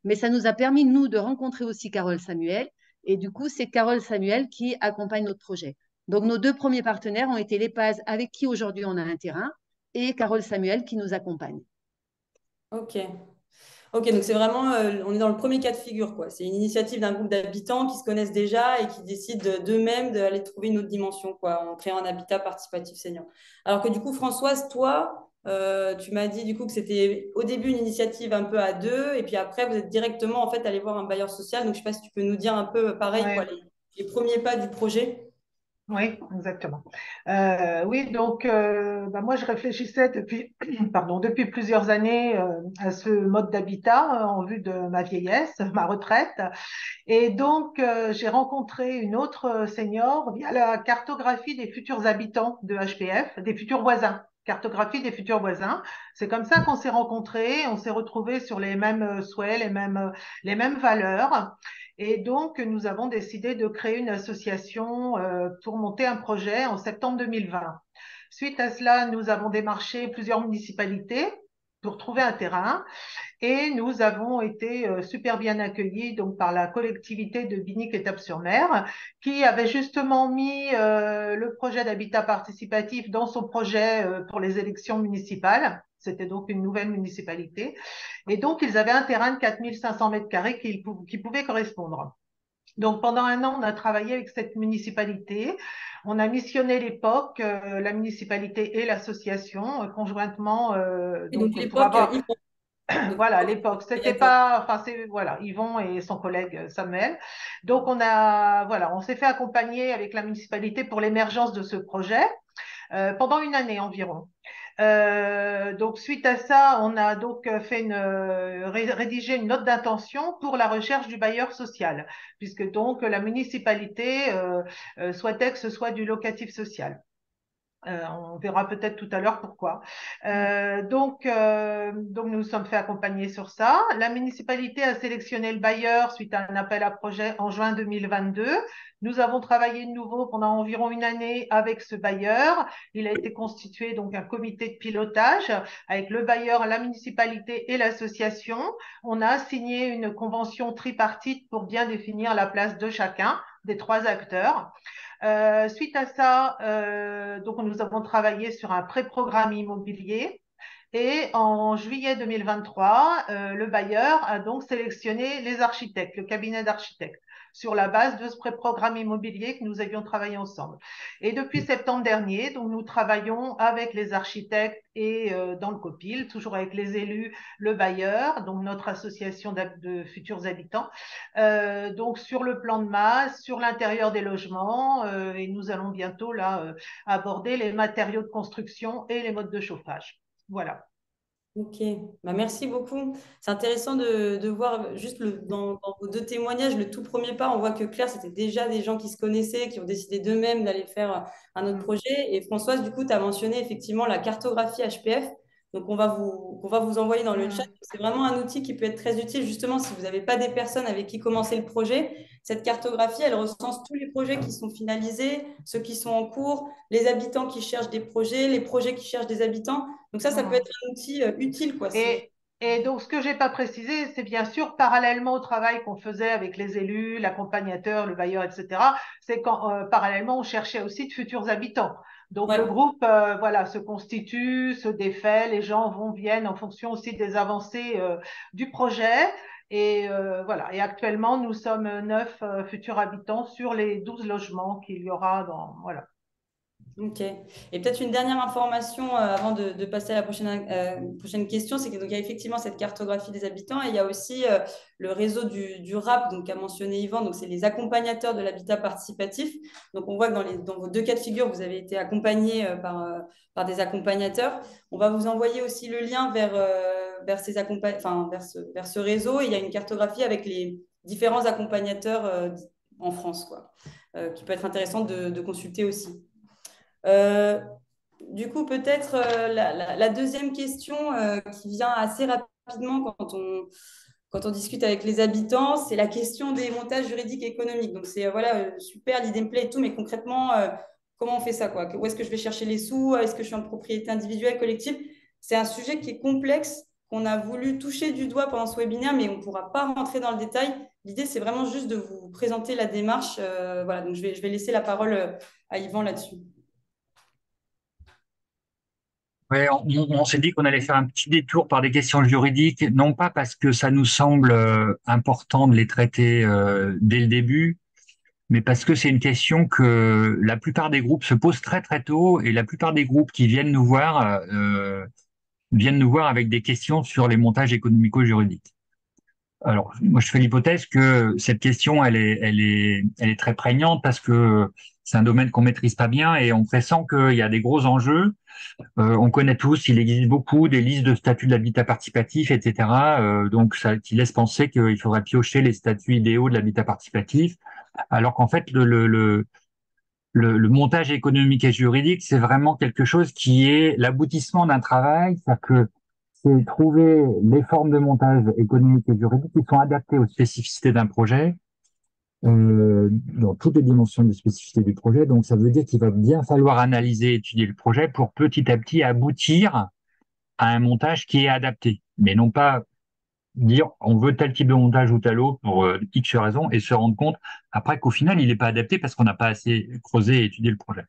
Mais ça nous a permis, nous, de rencontrer aussi Carole Samuel. Et du coup, c'est Carole Samuel qui accompagne notre projet. Donc, nos deux premiers partenaires ont été l'EPAS, avec qui aujourd'hui on a un terrain, et Carole Samuel qui nous accompagne. Ok. Ok, donc c'est vraiment, on est dans le premier cas de figure, quoi. C'est une initiative d'un groupe d'habitants qui se connaissent déjà et qui décident d'eux-mêmes d'aller trouver une autre dimension, quoi, en créant un habitat participatif senior. Alors que du coup, Françoise, toi, tu m'as dit du coup que c'était au début une initiative un peu à deux, et puis après, vous êtes directement en fait allé voir un bailleur social. Donc, je ne sais pas si tu peux nous dire un peu pareil, quoi, Ouais. les premiers pas du projet. Oui, exactement. Oui, donc bah, moi je réfléchissais depuis, pardon, depuis plusieurs années à ce mode d'habitat en vue de ma vieillesse, ma retraite. Et donc j'ai rencontré une autre senior via la cartographie des futurs habitants de HPF, des futurs voisins. Cartographie des futurs voisins. C'est comme ça qu'on s'est rencontrés, on s'est retrouvés sur les mêmes souhaits, les mêmes valeurs. Et donc, nous avons décidé de créer une association pour monter un projet en septembre 2020. Suite à cela, nous avons démarché plusieurs municipalités pour trouver un terrain et nous avons été super bien accueillis donc par la collectivité de Binic-Étape-sur-Mer qui avait justement mis le projet d'habitat participatif dans son projet pour les élections municipales. C'était donc une nouvelle municipalité. Et donc, ils avaient un terrain de 4500 mètres carrés qui pouvait correspondre. Donc, pendant un an, on a travaillé avec cette municipalité. On a missionné l'époque, la municipalité et l'association conjointement, Et donc, pour l'époque, avoir, donc, voilà, l'époque. C'était d'accord. pas, enfin, c'est, voilà, Yvon et son collègue Samuel. Donc, voilà, on s'est fait accompagner avec la municipalité pour l'émergence de ce projet pendant une année environ. Donc suite à ça, on a donc rédigé une note d'intention pour la recherche du bailleur social, puisque donc la municipalité souhaitait que ce soit du locatif social. On verra peut-être tout à l'heure pourquoi. Donc nous nous sommes fait accompagner sur ça. La municipalité a sélectionné le bailleur suite à un appel à projet en juin 2022. Nous avons travaillé de nouveau pendant environ une année avec ce bailleur. Il a été constitué donc un comité de pilotage avec le bailleur, la municipalité et l'association. On a signé une convention tripartite pour bien définir la place de chacun des trois acteurs. Suite à ça, donc nous avons travaillé sur un pré-programme immobilier et en juillet 2023, le bailleur a donc sélectionné les architectes, le cabinet d'architectes, sur la base de ce pré-programme immobilier que nous avions travaillé ensemble. Et depuis septembre dernier, donc nous travaillons avec les architectes et dans le COPIL, toujours avec les élus, le bailleur, donc notre association de futurs habitants, donc sur le plan de masse, sur l'intérieur des logements, et nous allons bientôt là aborder les matériaux de construction et les modes de chauffage. Voilà. Ok, bah, merci beaucoup. C'est intéressant de voir juste dans vos deux témoignages, le tout premier pas, on voit que Claire, c'était déjà des gens qui se connaissaient, qui ont décidé d'eux-mêmes d'aller faire un autre Mm. projet. Et Françoise, du coup, tu as mentionné effectivement la cartographie HPF. Donc, on va vous envoyer dans le chat. Mm. C'est vraiment un outil qui peut être très utile, justement, si vous n'avez pas des personnes avec qui commencer le projet. Cette cartographie, elle recense tous les projets qui sont finalisés, ceux qui sont en cours, les habitants qui cherchent des projets, les projets qui cherchent des habitants. Donc ça peut Mm. être un outil utile, quoi. Et, et donc, ce que j'ai pas précisé, c'est bien sûr parallèlement au travail qu'on faisait avec les élus, l'accompagnateur, le bailleur, etc. C'est quand parallèlement on cherchait aussi de futurs habitants. Donc le Ouais. groupe, voilà, se constitue, se défait, les gens vont viennent en fonction aussi des avancées du projet. Et voilà. Et actuellement, nous sommes 9 futurs habitants sur les 12 logements qu'il y aura dans voilà. Ok. Et peut-être une dernière information avant de passer à la prochaine question, c'est qu'il y a effectivement cette cartographie des habitants et il y a aussi le réseau du RAP, donc qu'a mentionné Yvan, donc c'est les accompagnateurs de l'habitat participatif. Donc on voit que dans vos deux cas de figure, vous avez été accompagnés par des accompagnateurs. On va vous envoyer aussi le lien vers vers ce réseau. Et il y a une cartographie avec les différents accompagnateurs en France, quoi, qui peut être intéressant de consulter aussi. Euh, du coup, peut-être la deuxième question qui vient assez rapidement quand on discute avec les habitants, c'est la question des montages juridiques et économiques. Donc, c'est voilà, super, l'idée me plaît et tout, mais concrètement, comment on fait ça, quoi? Où est-ce que je vais chercher les sous? Est-ce que je suis en propriété individuelle, collective? C'est un sujet qui est complexe, qu'on a voulu toucher du doigt pendant ce webinaire, mais on ne pourra pas rentrer dans le détail. L'idée, c'est vraiment juste de vous présenter la démarche. Voilà, donc je vais laisser la parole à Yvan là-dessus. Ouais, on s'est dit qu'on allait faire un petit détour par des questions juridiques, non pas parce que ça nous semble important de les traiter dès le début, mais parce que c'est une question que la plupart des groupes se posent très très tôt et la plupart des groupes qui viennent nous voir avec des questions sur les montages économico-juridiques. Alors, moi, je fais l'hypothèse que cette question, elle est très prégnante parce que c'est un domaine qu'on maîtrise pas bien et on pressent qu'il y a des gros enjeux. On connaît tous, il existe beaucoup des listes de statuts de l'habitat participatif, etc. Donc, ça qui laisse penser qu'il faudrait piocher les statuts idéaux de l'habitat participatif, alors qu'en fait, le montage économique et juridique, c'est vraiment quelque chose qui est l'aboutissement d'un travail, c'est-à-dire que c'est trouver les formes de montage économique et juridique qui sont adaptées aux spécificités d'un projet, dans toutes les dimensions de spécificité du projet. Donc, ça veut dire qu'il va bien falloir analyser, étudier le projet pour petit à petit aboutir à un montage qui est adapté, mais non pas dire on veut tel type de montage ou tel autre pour X raisons et se rendre compte après qu'au final, il n'est pas adapté parce qu'on n'a pas assez creusé et étudié le projet.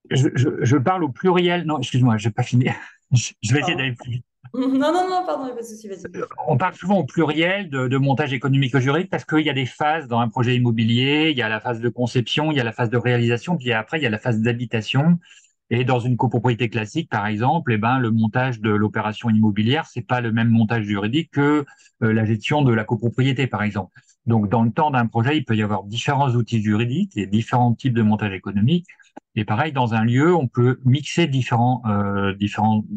Je parle au pluriel. Non, excuse-moi, je n'ai pas fini. Je vais essayer Pardon. d'aller plus vite. Non, pardon, il n'y a pas de souci, vas-y. On parle souvent au pluriel de montage économique-juridique parce qu'il y a des phases dans un projet immobilier. Il y a la phase de conception, il y a la phase de réalisation, puis après, il y a la phase d'habitation. Et dans une copropriété classique, par exemple, eh ben, le montage de l'opération immobilière, c'est pas le même montage juridique que la gestion de la copropriété, par exemple. Donc, dans le temps d'un projet, il peut y avoir différents outils juridiques et différents types de montage économique. Et pareil, dans un lieu, on peut mixer différents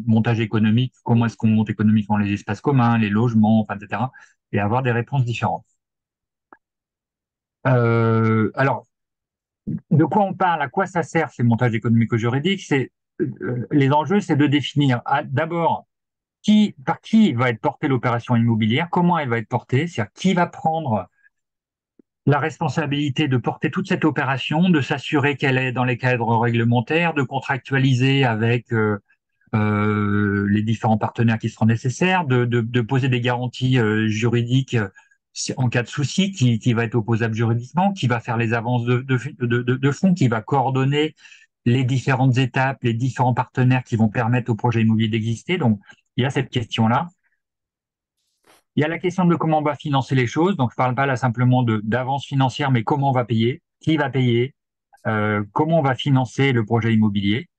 montages économiques. Comment est-ce qu'on monte économiquement les espaces communs, les logements, enfin, etc. Et avoir des réponses différentes. Alors, de quoi on parle? À quoi ça sert ces montages économico-juridiques? Les enjeux, c'est de définir d'abord par qui va être portée l'opération immobilière, comment elle va être portée, c'est-à-dire qui va prendre la responsabilité de porter toute cette opération, de s'assurer qu'elle est dans les cadres réglementaires, de contractualiser avec les différents partenaires qui seront nécessaires, de poser des garanties juridiques en cas de souci, qui va être opposable juridiquement, qui va faire les avances de fonds, qui va coordonner les différentes étapes, les différents partenaires qui vont permettre au projet immobilier d'exister. Donc, il y a cette question-là. Il y a la question de comment on va financer les choses. Donc, je ne parle pas là simplement d'avance financière, mais comment on va payer, qui va payer, comment on va financer le projet immobilier.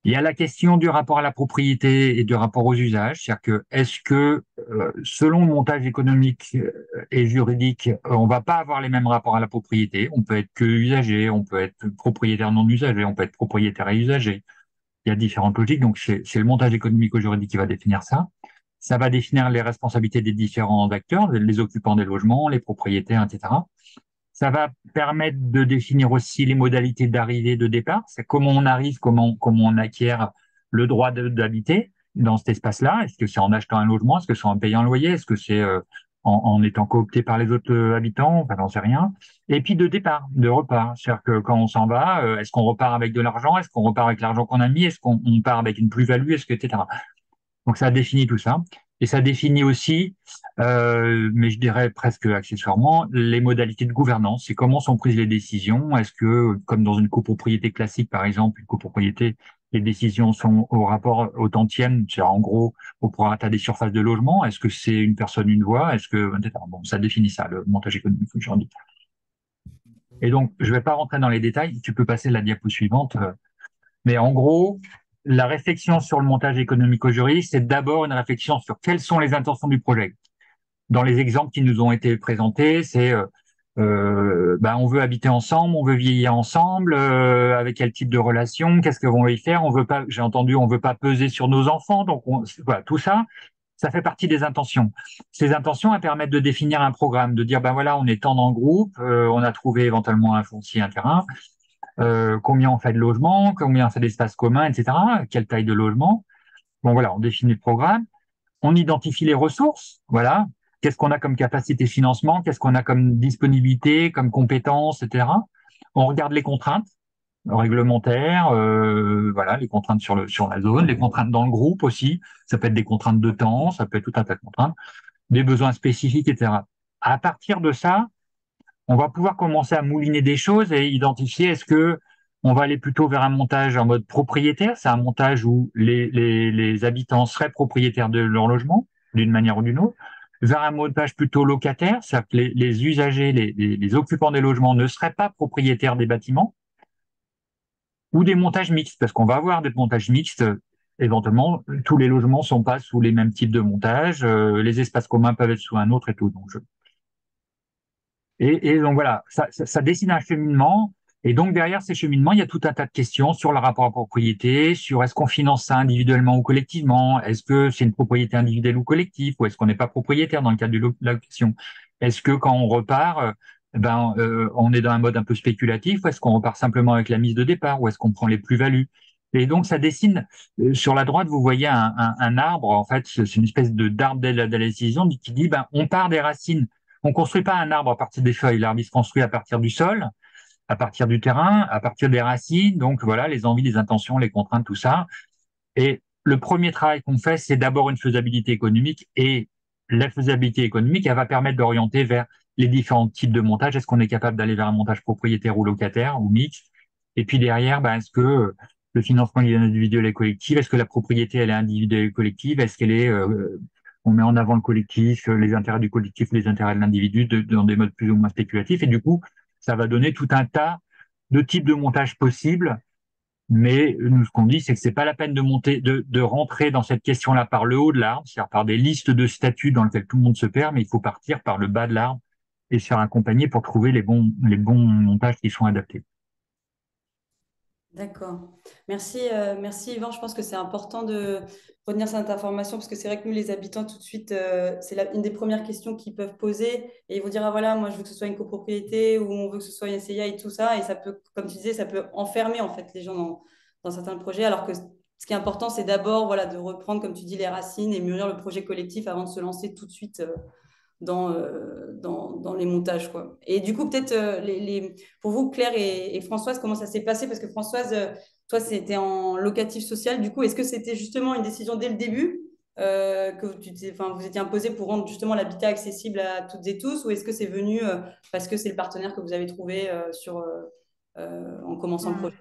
Il y a la question du rapport à la propriété et du rapport aux usages, c'est-à-dire que est-ce que selon le montage économique et juridique, on va pas avoir les mêmes rapports à la propriété. On peut être que usager, on peut être propriétaire non usager, on peut être propriétaire et usager. il y a différentes logiques. Donc, c'est le montage économico-juridique qui va définir ça. Ça va définir les responsabilités des différents acteurs, les occupants des logements, les propriétaires, etc. Ça va permettre de définir aussi les modalités d'arrivée et de départ. C'est comment on arrive, comment on acquiert le droit d'habiter dans cet espace-là. Est-ce que c'est en achetant un logement? Est-ce que c'est en payant un loyer? Est-ce que c'est en étant coopté par les autres habitants? Enfin, j'en sais rien. Et puis de départ, de repart. C'est-à-dire que quand on s'en va, est-ce qu'on repart avec de l'argent? Est-ce qu'on repart avec l'argent qu'on a mis? Est-ce qu'on part avec une plus-value? Est-ce que, etc. Donc ça définit tout ça. Et ça définit aussi, mais je dirais presque accessoirement, les modalités de gouvernance. C'est comment sont prises les décisions. Est-ce que, comme dans une copropriété classique, par exemple, une copropriété, les décisions sont au rapport au tantième, c'est en gros au prorata des surfaces de logement. Est-ce que c'est une personne, une voix? Est-ce que, etc. Bon, ça définit ça, le montage économique aujourd'hui. Et donc, je vais pas rentrer dans les détails. Tu peux passer la diapo suivante. Mais en gros, la réflexion sur le montage économico-juridique, c'est d'abord une réflexion sur quelles sont les intentions du projet. Dans les exemples qui nous ont été présentés, c'est on veut habiter ensemble, on veut vieillir ensemble, avec quel type de relation, qu'est-ce que vont y faire, on veut pas, j'ai entendu, on veut pas peser sur nos enfants, donc voilà, tout ça, ça fait partie des intentions. Ces intentions, elles permettent de définir un programme, de dire ben voilà, on est tant dans le groupe, on a trouvé éventuellement un foncier, un terrain, combien on fait de logements, combien on fait d'espaces communs, etc. Quelle taille de logement. Bon voilà, on définit le programme, on identifie les ressources, voilà. Qu'est-ce qu'on a comme capacité de financement, qu'est-ce qu'on a comme disponibilité, comme compétences, etc. On regarde les contraintes réglementaires, voilà, les contraintes sur la zone, les contraintes dans le groupe aussi. Ça peut être des contraintes de temps, ça peut être tout un tas de contraintes, des besoins spécifiques, etc. À partir de ça, on va pouvoir commencer à mouliner des choses et identifier est-ce que on va aller plutôt vers un montage en mode propriétaire, c'est un montage où les habitants seraient propriétaires de leur logement, d'une manière ou d'une autre, vers un montage plutôt locataire, c'est-à-dire que les usagers, les occupants des logements ne seraient pas propriétaires des bâtiments, ou des montages mixtes, parce qu'on va avoir des montages mixtes, éventuellement, tous les logements sont pas sous les mêmes types de montage, les espaces communs peuvent être sous un autre et tout. Donc et donc voilà, ça dessine un cheminement. Et donc derrière ces cheminements, il y a tout un tas de questions sur le rapport à propriété, sur est-ce qu'on finance ça individuellement ou collectivement, est-ce que c'est une propriété individuelle ou collective, ou est-ce qu'on n'est pas propriétaire dans le cadre de la location. Est-ce que quand on repart, on est dans un mode un peu spéculatif, ou est-ce qu'on repart simplement avec la mise de départ, ou est-ce qu'on prend les plus-values. Et donc ça dessine, sur la droite, vous voyez un arbre, en fait, c'est une espèce de d'arbre de la décision qui dit, on part des racines. On construit pas un arbre à partir des feuilles. L'arbre, il se construit à partir du sol, à partir du terrain, à partir des racines. Donc voilà, les envies, les intentions, les contraintes, tout ça. Et le premier travail qu'on fait, c'est d'abord une faisabilité économique. Et la faisabilité économique, elle va permettre d'orienter vers les différents types de montage. Est-ce qu'on est capable d'aller vers un montage propriétaire ou locataire ou mixte? Et puis derrière, est-ce que le financement il est individuel et collectif? Est-ce que la propriété elle est individuelle et collective? Est-ce qu'elle est on met en avant le collectif, les intérêts du collectif, les intérêts de l'individu dans des modes plus ou moins spéculatifs. Et du coup, ça va donner tout un tas de types de montage possibles. Mais nous, ce qu'on dit, c'est que c'est pas la peine de monter, de rentrer dans cette question-là par le haut de l'arbre, c'est-à-dire par des listes de statuts dans lesquels tout le monde se perd, mais il faut partir par le bas de l'arbre et se faire accompagner pour trouver les bons montages qui sont adaptés. D'accord. Merci, merci Yvan. Je pense que c'est important de retenir cette information parce que c'est vrai que nous, les habitants, tout de suite, c'est une des premières questions qu'ils peuvent poser et ils vont dire, ah voilà, moi je veux que ce soit une copropriété ou on veut que ce soit une SCI et tout ça. Et ça peut, comme tu disais, ça peut enfermer en fait les gens dans certains projets. Alors que ce qui est important, c'est d'abord voilà, de reprendre, comme tu dis, les racines et mûrir le projet collectif avant de se lancer tout de suite dans les montages, quoi. Et du coup, peut-être pour vous, Claire et Françoise, comment ça s'est passé? Parce que Françoise, toi, c'était en locatif social. Du coup, est-ce que c'était justement une décision dès le début que vous étiez imposé pour rendre justement l'habitat accessible à toutes et tous, ou est-ce que c'est venu parce que c'est le partenaire que vous avez trouvé en commençant le Hmm. projet?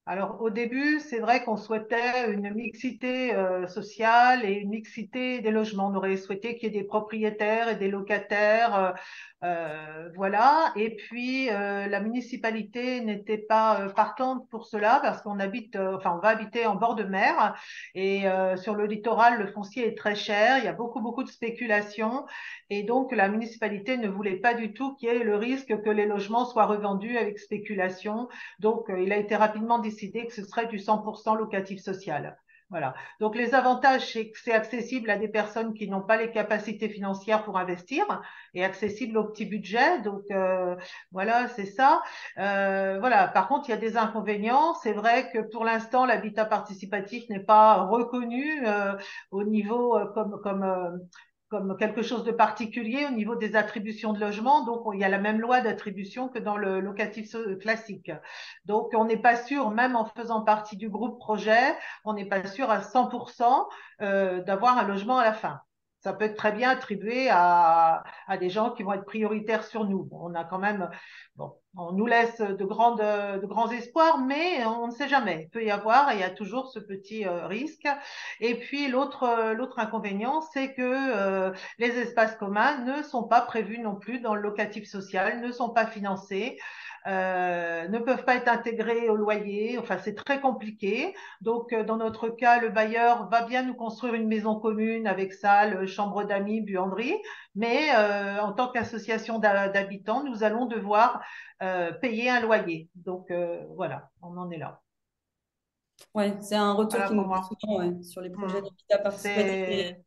Alors, au début, c'est vrai qu'on souhaitait une mixité sociale et une mixité des logements. On aurait souhaité qu'il y ait des propriétaires et des locataires Voilà. Et puis la municipalité n'était pas partante pour cela parce qu'on habite, enfin on va habiter en bord de mer et sur le littoral le foncier est très cher. Il y a beaucoup de spéculation et donc la municipalité ne voulait pas du tout qu'il y ait le risque que les logements soient revendus avec spéculation. Donc il a été rapidement décidé que ce serait du 100% locatif social. Voilà. Donc les avantages, c'est que c'est accessible à des personnes qui n'ont pas les capacités financières pour investir et accessible au petit budget. Donc voilà, c'est ça. Voilà. Par contre, il y a des inconvénients. C'est vrai que pour l'instant, l'habitat participatif n'est pas reconnu au niveau comme quelque chose de particulier au niveau des attributions de logement. Donc, il y a la même loi d'attribution que dans le locatif classique. Donc, on n'est pas sûr, même en faisant partie du groupe projet, on n'est pas sûr à 100% d'avoir un logement à la fin. Ça peut être très bien attribué à des gens qui vont être prioritaires sur nous. Bon, on a quand même, bon, on nous laisse de grands espoirs, mais on ne sait jamais. Il peut y avoir, et il y a toujours ce petit risque. Et puis l'autre inconvénient, c'est que les espaces communs ne sont pas prévus non plus dans le locatif social, ne sont pas financés. Ne peuvent pas être intégrés au loyer. Enfin, c'est très compliqué. Donc, dans notre cas, le bailleur va bien nous construire une maison commune avec salle, chambre d'amis, buanderie, mais en tant qu'association d'habitants, nous allons devoir payer un loyer. Donc, voilà, on en est là. Ouais, c'est un retour Voilà qui nous pour fait moi. souvent, ouais, sur les projets Hmm. d'habitat participatif C'est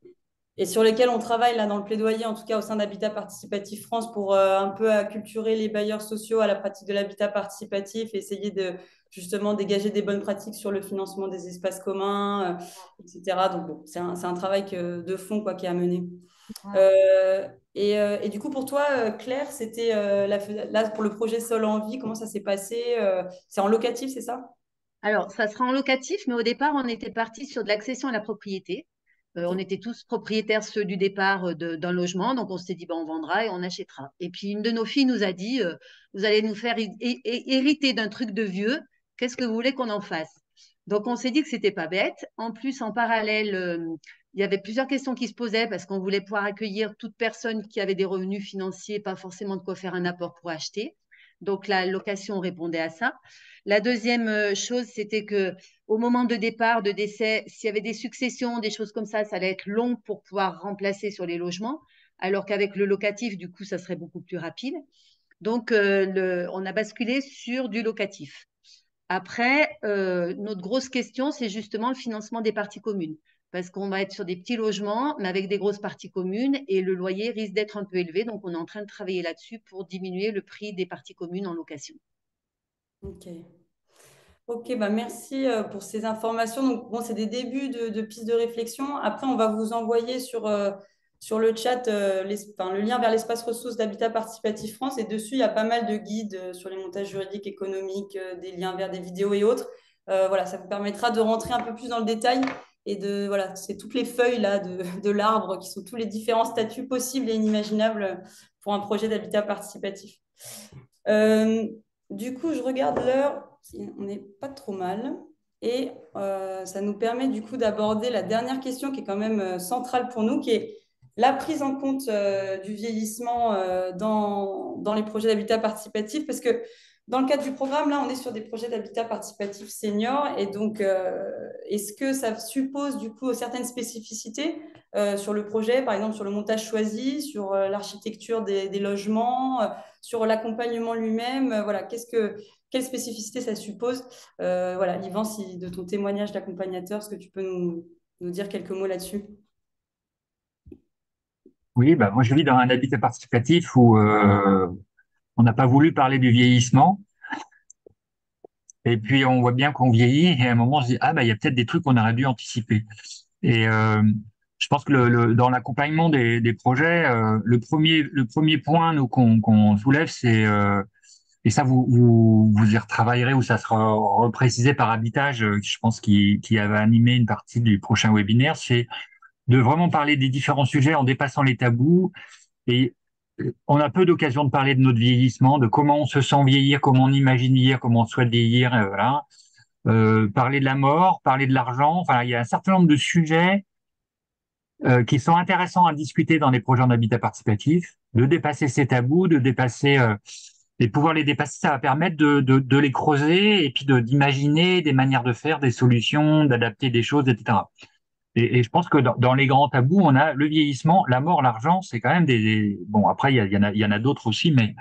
et sur lesquels on travaille là dans le plaidoyer, en tout cas au sein d'Habitat Participatif France, pour un peu acculturer les bailleurs sociaux à la pratique de l'habitat participatif, essayer de justement dégager des bonnes pratiques sur le financement des espaces communs, etc. Donc bon, c'est un travail de fond quoi, qui est à mener. Et du coup, pour toi, Claire, c'était là pour le projet Sol en Vie, comment ça s'est passé? C'est en locatif, c'est ça? Alors, ça sera en locatif, mais au départ, on était parti sur de l'accession à la propriété. On Ok. était tous propriétaires, ceux du départ d'un logement, donc on s'est dit, ben, on vendra et on achètera. Et puis, une de nos filles nous a dit, vous allez nous faire hériter d'un truc de vieux, qu'est-ce que vous voulez qu'on en fasse? Donc, on s'est dit que c'était pas bête. En plus, en parallèle, il y avait plusieurs questions qui se posaient parce qu'on voulait pouvoir accueillir toute personne qui avait des revenus financiers, pas forcément de quoi faire un apport pour acheter. Donc, la location répondait à ça. La deuxième chose, c'était que au moment de départ, de décès, s'il y avait des successions, des choses comme ça allait être long pour pouvoir remplacer sur les logements, alors qu'avec le locatif, du coup, ça serait beaucoup plus rapide. Donc, on a basculé sur du locatif. Après, notre grosse question, c'est justement le financement des parties communes. Parce qu'on va être sur des petits logements, mais avec des grosses parties communes, et le loyer risque d'être un peu élevé. Donc, on est en train de travailler là-dessus pour diminuer le prix des parties communes en location. Ok. Ok, bah merci pour ces informations. Donc, bon, c'est des débuts de pistes de réflexion. Après, on va vous envoyer sur le chat le lien vers l'espace ressources d'Habitat Participatif France. Et dessus, il y a pas mal de guides sur les montages juridiques, économiques, des liens vers des vidéos et autres. Voilà, ça vous permettra de rentrer un peu plus dans le détail et voilà, c'est toutes les feuilles là de l'arbre qui sont tous les différents statuts possibles et inimaginables pour un projet d'habitat participatif. Euh, du coup, je regarde l'heure, on n'est pas trop mal. Et ça nous permet du coup d'aborder la dernière question qui est quand même centrale pour nous, qui est la prise en compte du vieillissement dans les projets d'habitat participatif. Parce que dans le cadre du programme, là, on est sur des projets d'habitat participatif senior. Et donc, est-ce que ça suppose du coup certaines spécificités sur le projet, par exemple sur le montage choisi, sur l'architecture des logements sur l'accompagnement lui-même, voilà, quelle spécificité ça suppose? Voilà, Yvan, si de ton témoignage d'accompagnateur, est-ce que tu peux nous dire quelques mots là-dessus? Oui, bah, moi je vis dans un habitat participatif où on n'a pas voulu parler du vieillissement. Et puis on voit bien qu'on vieillit et à un moment on se dit ah bah il y a peut-être des trucs qu'on aurait dû anticiper. Et je pense que dans l'accompagnement des projets, le premier point nous qu'on soulève c'est et ça vous y retravaillerez ou ça sera reprécisé par Habitage, je pense qui avait animé une partie du prochain webinaire, c'est de vraiment parler des différents sujets en dépassant les tabous. Et on a peu d'occasion de parler de notre vieillissement, de comment on se sent vieillir, comment on imagine vieillir, comment on souhaite vieillir, voilà. Parler de la mort, parler de l'argent. Enfin, il y a un certain nombre de sujets qui sont intéressants à discuter dans les projets en habitat participatif, de dépasser ces tabous, de dépasser et pouvoir les dépasser, ça va permettre de les creuser et puis d'imaginer des manières de faire, des solutions, d'adapter des choses, etc. Et je pense que dans les grands tabous, on a le vieillissement, la mort, l'argent, c'est quand même bon, après, il y en a d'autres aussi, mais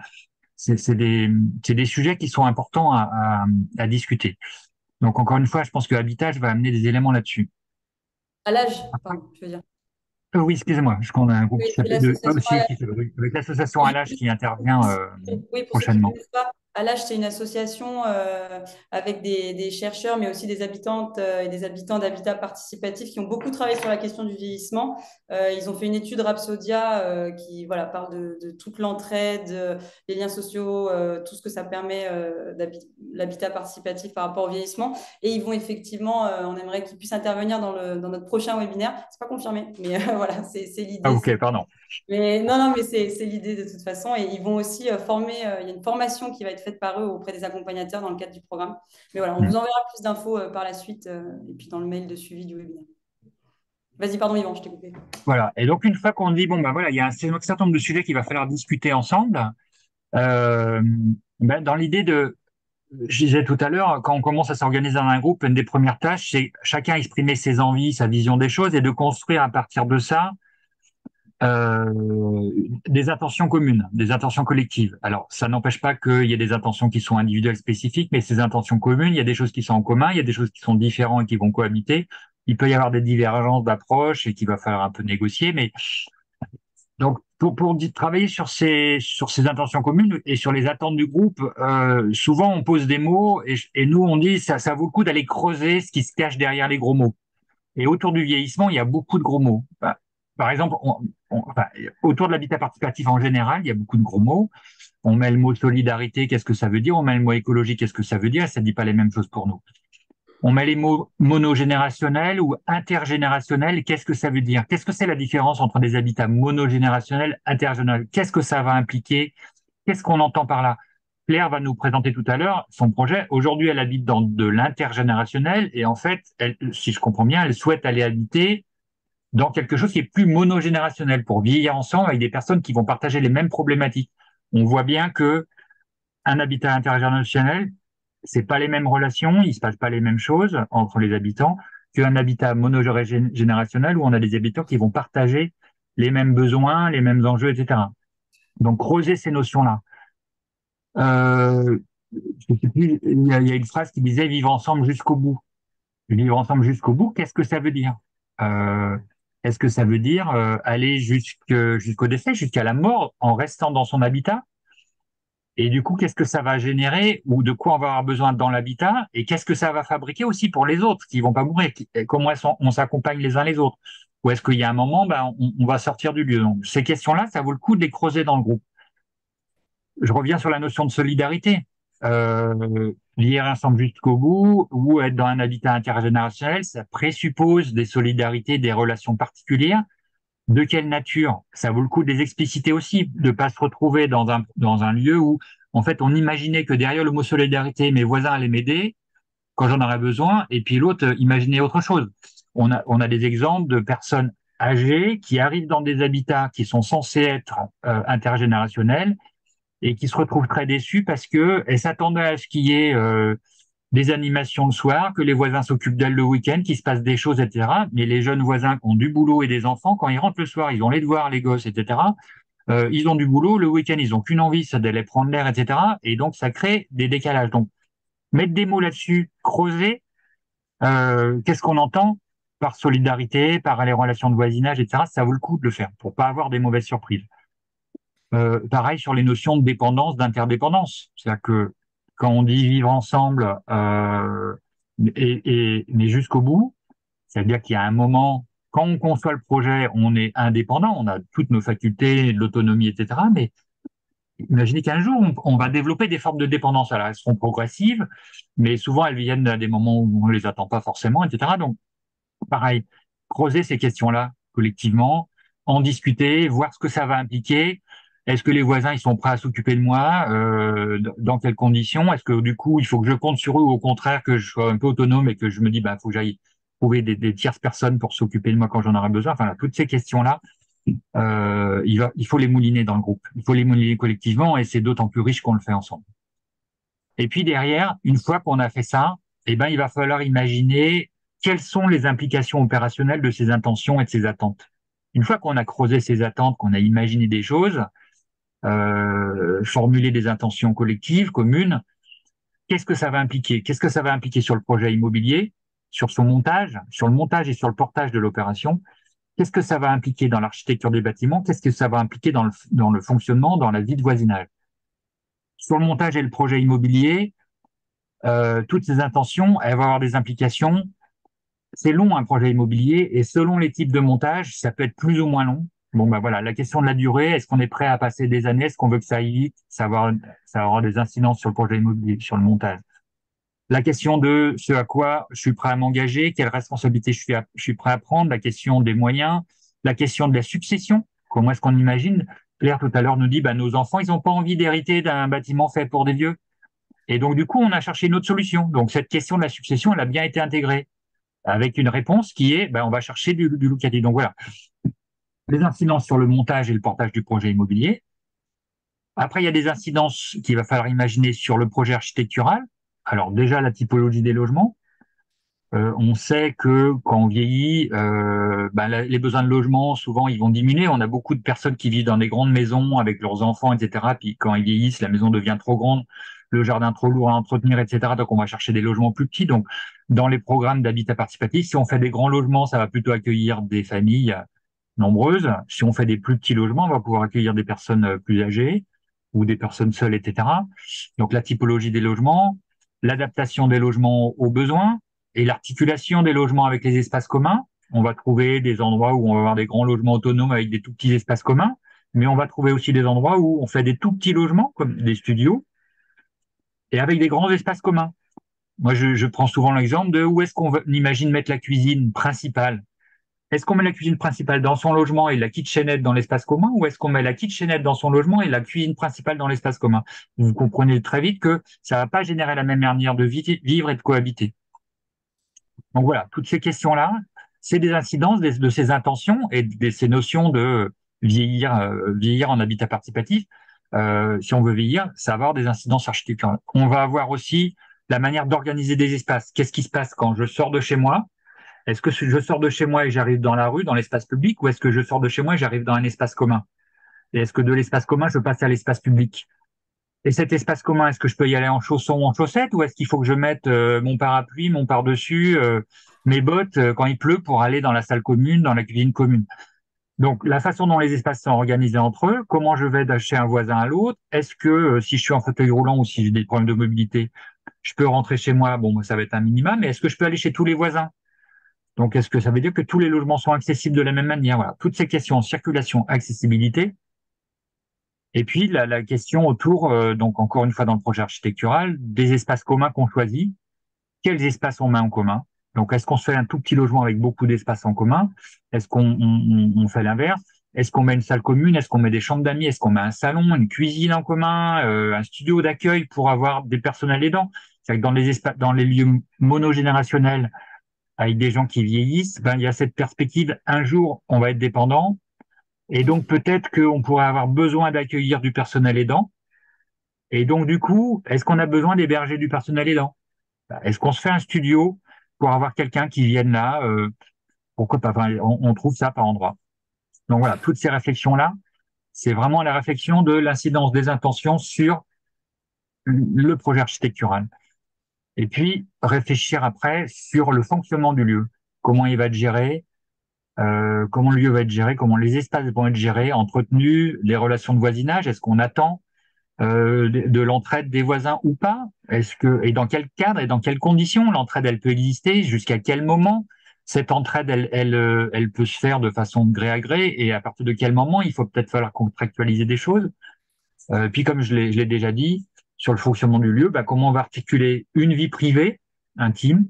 c'est des sujets qui sont importants à discuter. Donc, encore une fois, je pense que Habitage va amener des éléments là-dessus. À l'âge, pardon, je veux dire. Oui, excusez-moi, je qu'on a un groupe Oui, qui c'est s'appelle l'association aussi, avec l'association à l'âge qui intervient Oui, pour ceux qui ne prochainement. connaissent pas, Alage, c'est une association avec des chercheurs, mais aussi des habitantes et des habitants d'habitat participatif qui ont beaucoup travaillé sur la question du vieillissement. Ils ont fait une étude Rapsodia qui voilà, parle de toute l'entraide, les liens sociaux, tout ce que ça permet l'habitat participatif par rapport au vieillissement. Et ils vont effectivement, on aimerait qu'ils puissent intervenir dans notre prochain webinaire. C'est pas confirmé, mais voilà, c'est Ah, l'idée. ok, pardon. Mais non, mais c'est l'idée de toute façon. Et ils vont aussi former, il y a une formation qui va être faite par eux auprès des accompagnateurs dans le cadre du programme. Mais voilà, on Hmm. vous enverra plus d'infos par la suite et puis dans le mail de suivi du webinaire. Vas-y, pardon, Yvan, je t'ai coupé. Voilà. Et donc, une fois qu'on dit, bon, ben voilà, il y a un certain nombre de sujets qu'il va falloir discuter ensemble, euh, dans l'idée je disais tout à l'heure, quand on commence à s'organiser dans un groupe, une des premières tâches, c'est chacun exprimer ses envies, sa vision des choses et de construire à partir de ça des intentions communes, des intentions collectives. Alors, ça n'empêche pas qu'il y ait des intentions qui sont individuelles spécifiques, mais ces intentions communes, il y a des choses qui sont en commun, il y a des choses qui sont différentes et qui vont cohabiter. Il peut y avoir des divergences d'approche et qu'il va falloir un peu négocier, mais donc pour travailler sur ces intentions communes et sur les attentes du groupe, souvent on pose des mots et nous on dit ça vaut le coup d'aller creuser ce qui se cache derrière les gros mots. Et autour du vieillissement, il y a beaucoup de gros mots. Par exemple, autour de l'habitat participatif en général, il y a beaucoup de gros mots. On met le mot solidarité, qu'est-ce que ça veut dire? On met le mot écologie, qu'est-ce que ça veut dire? Ça ne dit pas les mêmes choses pour nous. On met les mots monogénérationnels ou intergénérationnels, qu'est-ce que ça veut dire? Qu'est-ce que c'est la différence entre des habitats monogénérationnels, intergénérationnels? Qu'est-ce que ça va impliquer? Qu'est-ce qu'on entend par là? Claire va nous présenter tout à l'heure son projet. Aujourd'hui, elle habite dans de l'intergénérationnel et en fait, si je comprends bien, elle souhaite aller habiter dans quelque chose qui est plus monogénérationnel pour vieillir ensemble avec des personnes qui vont partager les mêmes problématiques. On voit bien que un habitat intergénérationnel, c'est pas les mêmes relations, il se passe pas les mêmes choses entre les habitants qu'un habitat monogénérationnel où on a des habitants qui vont partager les mêmes besoins, les mêmes enjeux, etc. Donc creuser ces notions-là. Euh, je sais plus, il y a une phrase qui disait vivre ensemble jusqu'au bout. Vivre ensemble jusqu'au bout, qu'est-ce que ça veut dire? euh, Est-ce que ça veut dire aller jusqu'au décès, jusqu'à la mort, en restant dans son habitat? Et du coup, qu'est-ce que ça va générer ou de quoi on va avoir besoin dans l'habitat? Et qu'est-ce que ça va fabriquer aussi pour les autres qui vont pas mourir? Comment on s'accompagne les uns les autres? Ou est-ce qu'il y a un moment, on va sortir du lieu? Donc, ces questions-là, ça vaut le coup de les creuser dans le groupe. Je reviens sur la notion de solidarité. Vivre ensemble jusqu'au bout ou être dans un habitat intergénérationnel, ça présuppose des solidarités, des relations particulières. De quelle nature? Ça vaut le coup de les expliciter aussi, de ne pas se retrouver dans un lieu où, en fait, on imaginait que derrière le mot solidarité, mes voisins allaient m'aider quand j'en aurais besoin, et puis l'autre imaginait autre chose. On a des exemples de personnes âgées qui arrivent dans des habitats qui sont censés être intergénérationnels et qui se retrouvent très déçues parce que elles s'attendaient à ce qu'il y ait des animations le soir, que les voisins s'occupent d'elles le week-end, qu'il se passe des choses, etc. Mais les jeunes voisins qui ont du boulot et des enfants, quand ils rentrent le soir, ils ont les devoirs, les gosses, etc. Ils ont du boulot, le week-end, ils n'ont qu'une envie, c'est d'aller prendre l'air, etc. Et donc, ça crée des décalages. Donc, mettre des mots là-dessus, creuser, qu'est-ce qu'on entend par solidarité, par les relations de voisinage, etc. Ça vaut le coup de le faire pour pas avoir des mauvaises surprises. Pareil sur les notions de dépendance, d'interdépendance. C'est-à-dire que quand on dit vivre ensemble, mais jusqu'au bout, c'est-à-dire qu'il y a un moment, quand on conçoit le projet, on est indépendant, on a toutes nos facultés, de l'autonomie, etc. Mais imaginez qu'un jour, on va développer des formes de dépendance. Alors, elles seront progressives, mais souvent, elles viennent à des moments où on ne les attend pas forcément, etc. Donc, pareil, creuser ces questions-là collectivement, en discuter, voir ce que ça va impliquer. Est-ce que les voisins ils sont prêts à s'occuper de moi? Dans quelles conditions? Est-ce que du coup il faut que je compte sur eux ou au contraire que je sois un peu autonome et que je me dis bah faut que j'aille trouver des tierces personnes pour s'occuper de moi quand j'en aurai besoin. Enfin, toutes ces questions-là, il faut les mouliner dans le groupe. Il faut les mouliner collectivement et c'est d'autant plus riche qu'on le fait ensemble. Et puis derrière, une fois qu'on a fait ça, eh ben, il va falloir imaginer quelles sont les implications opérationnelles de ces intentions et de ces attentes. Une fois qu'on a creusé ces attentes, qu'on a imaginé des choses, formuler des intentions collectives, communes, qu'est-ce que ça va impliquer? Qu'est-ce que ça va impliquer sur le projet immobilier, sur son montage, sur le montage et sur le portage de l'opération? Qu'est-ce que ça va impliquer dans l'architecture des bâtiments? Qu'est-ce que ça va impliquer dans le fonctionnement, dans la vie de voisinage? Sur le montage et le projet immobilier, toutes ces intentions, elles vont avoir des implications. C'est long un projet immobilier et selon les types de montage, ça peut être plus ou moins long. Bon, ben voilà, la question de la durée, est-ce qu'on est prêt à passer des années? Est-ce qu'on veut que ça aille vite? Ça va avoir des incidences sur le projet immobilier, sur le montage. La question de ce à quoi je suis prêt à m'engager, quelle responsabilité je suis prêt à prendre, la question des moyens, la question de la succession. Comment est-ce qu'on imagine? Claire, tout à l'heure, nous dit, nos enfants, ils n'ont pas envie d'hériter d'un bâtiment fait pour des vieux. Et donc, du coup, on a cherché une autre solution. Donc, cette question de la succession, elle a bien été intégrée avec une réponse qui est, on va chercher du locatif. Donc, voilà. Les incidences sur le montage et le portage du projet immobilier. Après, il y a des incidences qu'il va falloir imaginer sur le projet architectural. Alors, déjà, la typologie des logements. On sait que quand on vieillit, les besoins de logement, souvent, ils vont diminuer. On a beaucoup de personnes qui vivent dans des grandes maisons avec leurs enfants, etc. Puis quand ils vieillissent, la maison devient trop grande, le jardin trop lourd à entretenir, etc. Donc, on va chercher des logements plus petits. Donc, dans les programmes d'habitat participatif, si on fait des grands logements, ça va plutôt accueillir des familles nombreuses. Si on fait des plus petits logements, on va pouvoir accueillir des personnes plus âgées ou des personnes seules, etc. Donc, la typologie des logements, l'adaptation des logements aux besoins, et l'articulation des logements avec les espaces communs. On va trouver des endroits où on va avoir des grands logements autonomes avec des tout petits espaces communs, mais on va trouver aussi des endroits où on fait des tout petits logements, comme des studios, et avec des grands espaces communs. Moi, je prends souvent l'exemple de où est-ce qu'on imagine mettre la cuisine principale. Est-ce qu'on met la cuisine principale dans son logement et la kitchenette dans l'espace commun, ou est-ce qu'on met la kitchenette dans son logement et la cuisine principale dans l'espace commun? Vous comprenez très vite que ça va pas générer la même manière de vivre et de cohabiter. Donc voilà, toutes ces questions-là, c'est des incidences de ces intentions et de ces notions de vieillir en habitat participatif. Si on veut vieillir, ça va avoir des incidences architecturales. On va avoir aussi la manière d'organiser des espaces. Qu'est-ce qui se passe quand je sors de chez moi? Est-ce que je sors de chez moi et j'arrive dans la rue, dans l'espace public, ou est-ce que je sors de chez moi et j'arrive dans un espace commun? Et est-ce que de l'espace commun, je passe à l'espace public? Et cet espace commun, est-ce que je peux y aller en chaussons ou en chaussettes, ou est-ce qu'il faut que je mette mon parapluie, mon pardessus, mes bottes quand il pleut pour aller dans la salle commune, dans la cuisine commune? Donc, la façon dont les espaces sont organisés entre eux, comment je vais de chez un voisin à l'autre, est-ce que si je suis en fauteuil roulant ou si j'ai des problèmes de mobilité, je peux rentrer chez moi, bon, ça va être un minimum, mais est-ce que je peux aller chez tous les voisins? Donc, est-ce que ça veut dire que tous les logements sont accessibles de la même manière? Voilà, toutes ces questions, circulation, accessibilité. Et puis la question autour, donc encore une fois dans le projet architectural, des espaces communs qu'on choisit. Quels espaces on met en commun? Donc est-ce qu'on se fait un tout petit logement avec beaucoup d'espaces en commun? Est-ce qu'on fait l'inverse? Est-ce qu'on met une salle commune? Est-ce qu'on met des chambres d'amis? Est-ce qu'on met un salon, une cuisine en commun, un studio d'accueil pour avoir des personnels aidants? C'est-à-dire que dans les lieux monogénérationnels avec des gens qui vieillissent, il y a cette perspective, un jour on va être dépendant. Et donc, peut-être qu'on pourrait avoir besoin d'accueillir du personnel aidant. Et donc, du coup, est-ce qu'on a besoin d'héberger du personnel aidant? Est-ce qu'on se fait un studio pour avoir quelqu'un qui vienne là? Pourquoi pas? Enfin, on trouve ça par endroit. Donc voilà, toutes ces réflexions-là, c'est vraiment la réflexion de l'incidence des intentions sur le projet architectural. Et puis, réfléchir après sur le fonctionnement du lieu. Comment il va être géré? Comment le lieu va être géré, comment les espaces vont être gérés, entretenus, les relations de voisinage, est-ce qu'on attend de l'entraide des voisins ou pas? Et dans quel cadre et dans quelles conditions l'entraide elle peut exister? Jusqu'à quel moment cette entraide elle peut se faire de façon de gré à gré? Et à partir de quel moment il faut peut-être falloir contractualiser des choses? Puis comme je l'ai déjà dit, sur le fonctionnement du lieu, comment on va articuler une vie privée, intime,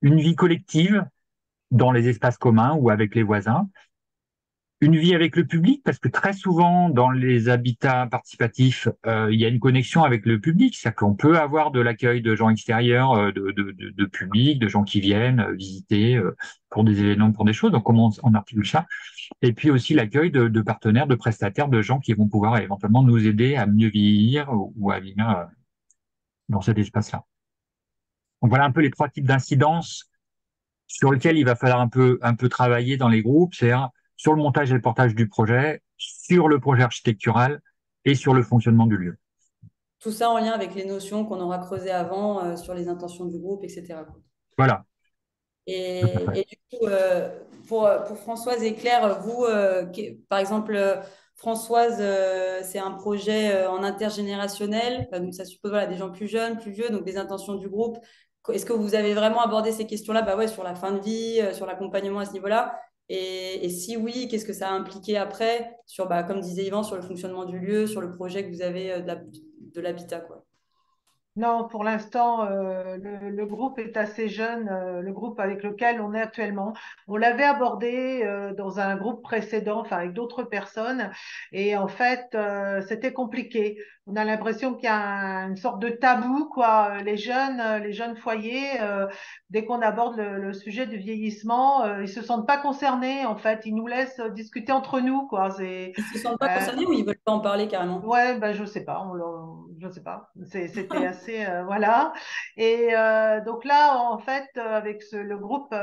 une vie collective dans les espaces communs ou avec les voisins, une vie avec le public, parce que très souvent dans les habitats participatifs, il y a une connexion avec le public, c'est-à-dire qu'on peut avoir de l'accueil de gens extérieurs, de public, de gens qui viennent visiter pour des événements, pour des choses. Donc comment on articule ça? Et puis aussi l'accueil de partenaires, de prestataires, de gens qui vont pouvoir éventuellement nous aider à mieux vieillir ou à vivre dans cet espace-là. Donc voilà un peu les trois types d'incidences sur lesquels il va falloir un peu travailler dans les groupes, c'est-à-dire sur le montage et le portage du projet, sur le projet architectural et sur le fonctionnement du lieu. Tout ça en lien avec les notions qu'on aura creusées avant sur les intentions du groupe, etc. Voilà, tout à Et fait. du coup, pour Françoise et Claire, vous, par exemple, Françoise, c'est un projet en intergénérationnel, donc ça suppose voilà, des gens plus jeunes, plus vieux, donc des intentions du groupe. Est-ce que vous avez vraiment abordé ces questions-là bah ouais, sur la fin de vie, sur l'accompagnement à ce niveau-là? Et si oui, qu'est-ce que ça a impliqué après, sur, bah, comme disait Yvan, sur le fonctionnement du lieu, sur le projet que vous avez de l'habitat, quoi. Non, pour l'instant, le groupe est assez jeune, le groupe avec lequel on est actuellement. On l'avait abordé dans un groupe précédent, enfin avec d'autres personnes, et en fait, c'était compliqué. On a l'impression qu'il y a une sorte de tabou, quoi. Les jeunes foyers, dès qu'on aborde le sujet du vieillissement, ils se sentent pas concernés. En fait, ils nous laissent discuter entre nous, quoi. Ils ne se sentent pas Euh, concernés ou ils ne veulent pas en parler carrément? Ouais, ben je sais pas, je sais pas. C'était assez voilà. Et donc là, en fait, avec le groupe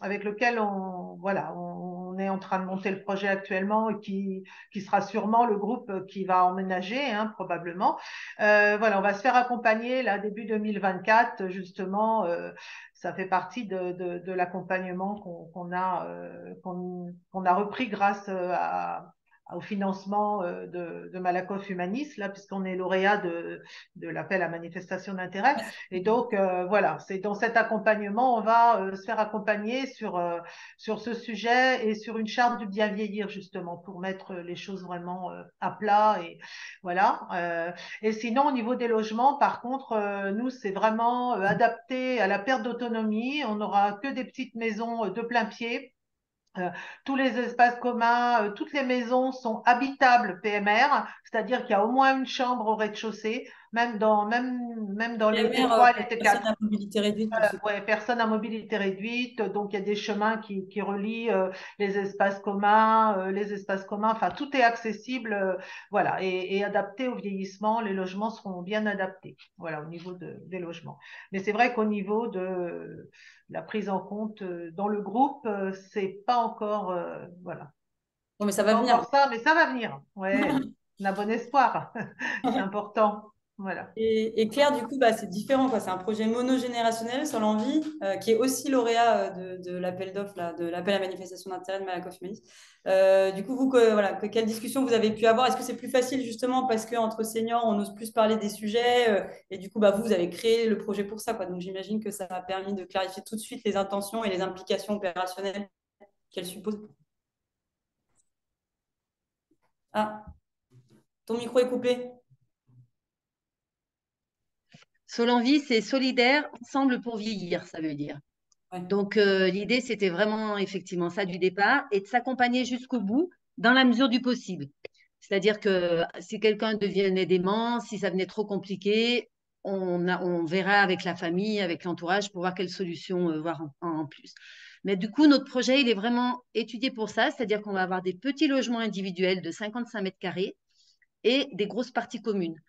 avec lequel on est en train de monter le projet actuellement et qui sera sûrement le groupe qui va emménager, hein, probablement. Voilà, on va se faire accompagner là début 2024, justement. Ça fait partie de l'accompagnement qu'on a repris grâce au financement de Malakoff Humanis, là, puisqu'on est lauréat de l'appel à manifestation d'intérêt. Et donc, voilà, c'est dans cet accompagnement, on va se faire accompagner sur ce sujet et sur une charte du bien vieillir, justement, pour mettre les choses vraiment à plat. Et voilà. Et sinon, au niveau des logements, par contre, nous, c'est vraiment adapté à la perte d'autonomie. On n'aura que des petites maisons de plein pied. Euh, Tous les espaces communs, toutes les maisons sont habitables PMR, c'est-à-dire qu'il y a au moins une chambre au rez-de-chaussée, même dans les PMR, T3 et les personne T4. à mobilité réduite pour ceux. Ouais, personnes à mobilité réduite, donc il y a des chemins qui relient les espaces communs, enfin tout est accessible, voilà, et adapté au vieillissement, les logements seront bien adaptés, voilà, au niveau des logements. Mais c'est vrai qu'au niveau de la prise en compte dans le groupe, c'est pas encore, voilà, Non, mais ça c'est va pas venir. encore ça, mais ça va venir, ouais, on a bon espoir, c'est important, voilà. Et Claire, du coup, bah, c'est différent, quoi. C'est un projet monogénérationnel sur l'envie, qui est aussi lauréat de l'appel d'offres, là, de l'appel à manifestation d'intérêt de Malakoff Humanis. Du coup, vous, voilà, quelle discussion vous avez pu avoir? Est-ce que c'est plus facile justement parce qu'entre seniors, on ose plus parler des sujets et du coup, bah, vous avez créé le projet pour ça, quoi. Donc, j'imagine que ça a permis de clarifier tout de suite les intentions et les implications opérationnelles qu'elles supposent. Ah, ton micro est coupé. Solenvie, c'est solidaire, ensemble pour vieillir, ça veut dire. Ouais. Donc, l'idée, c'était vraiment effectivement ça du départ et de s'accompagner jusqu'au bout dans la mesure du possible. C'est-à-dire que si quelqu'un devenait dément, si ça devenait trop compliqué, on verra avec la famille, avec l'entourage pour voir quelle solution voir en plus. Mais du coup, notre projet, il est vraiment étudié pour ça, c'est-à-dire qu'on va avoir des petits logements individuels de 55 mètres carrés et des grosses parties communes.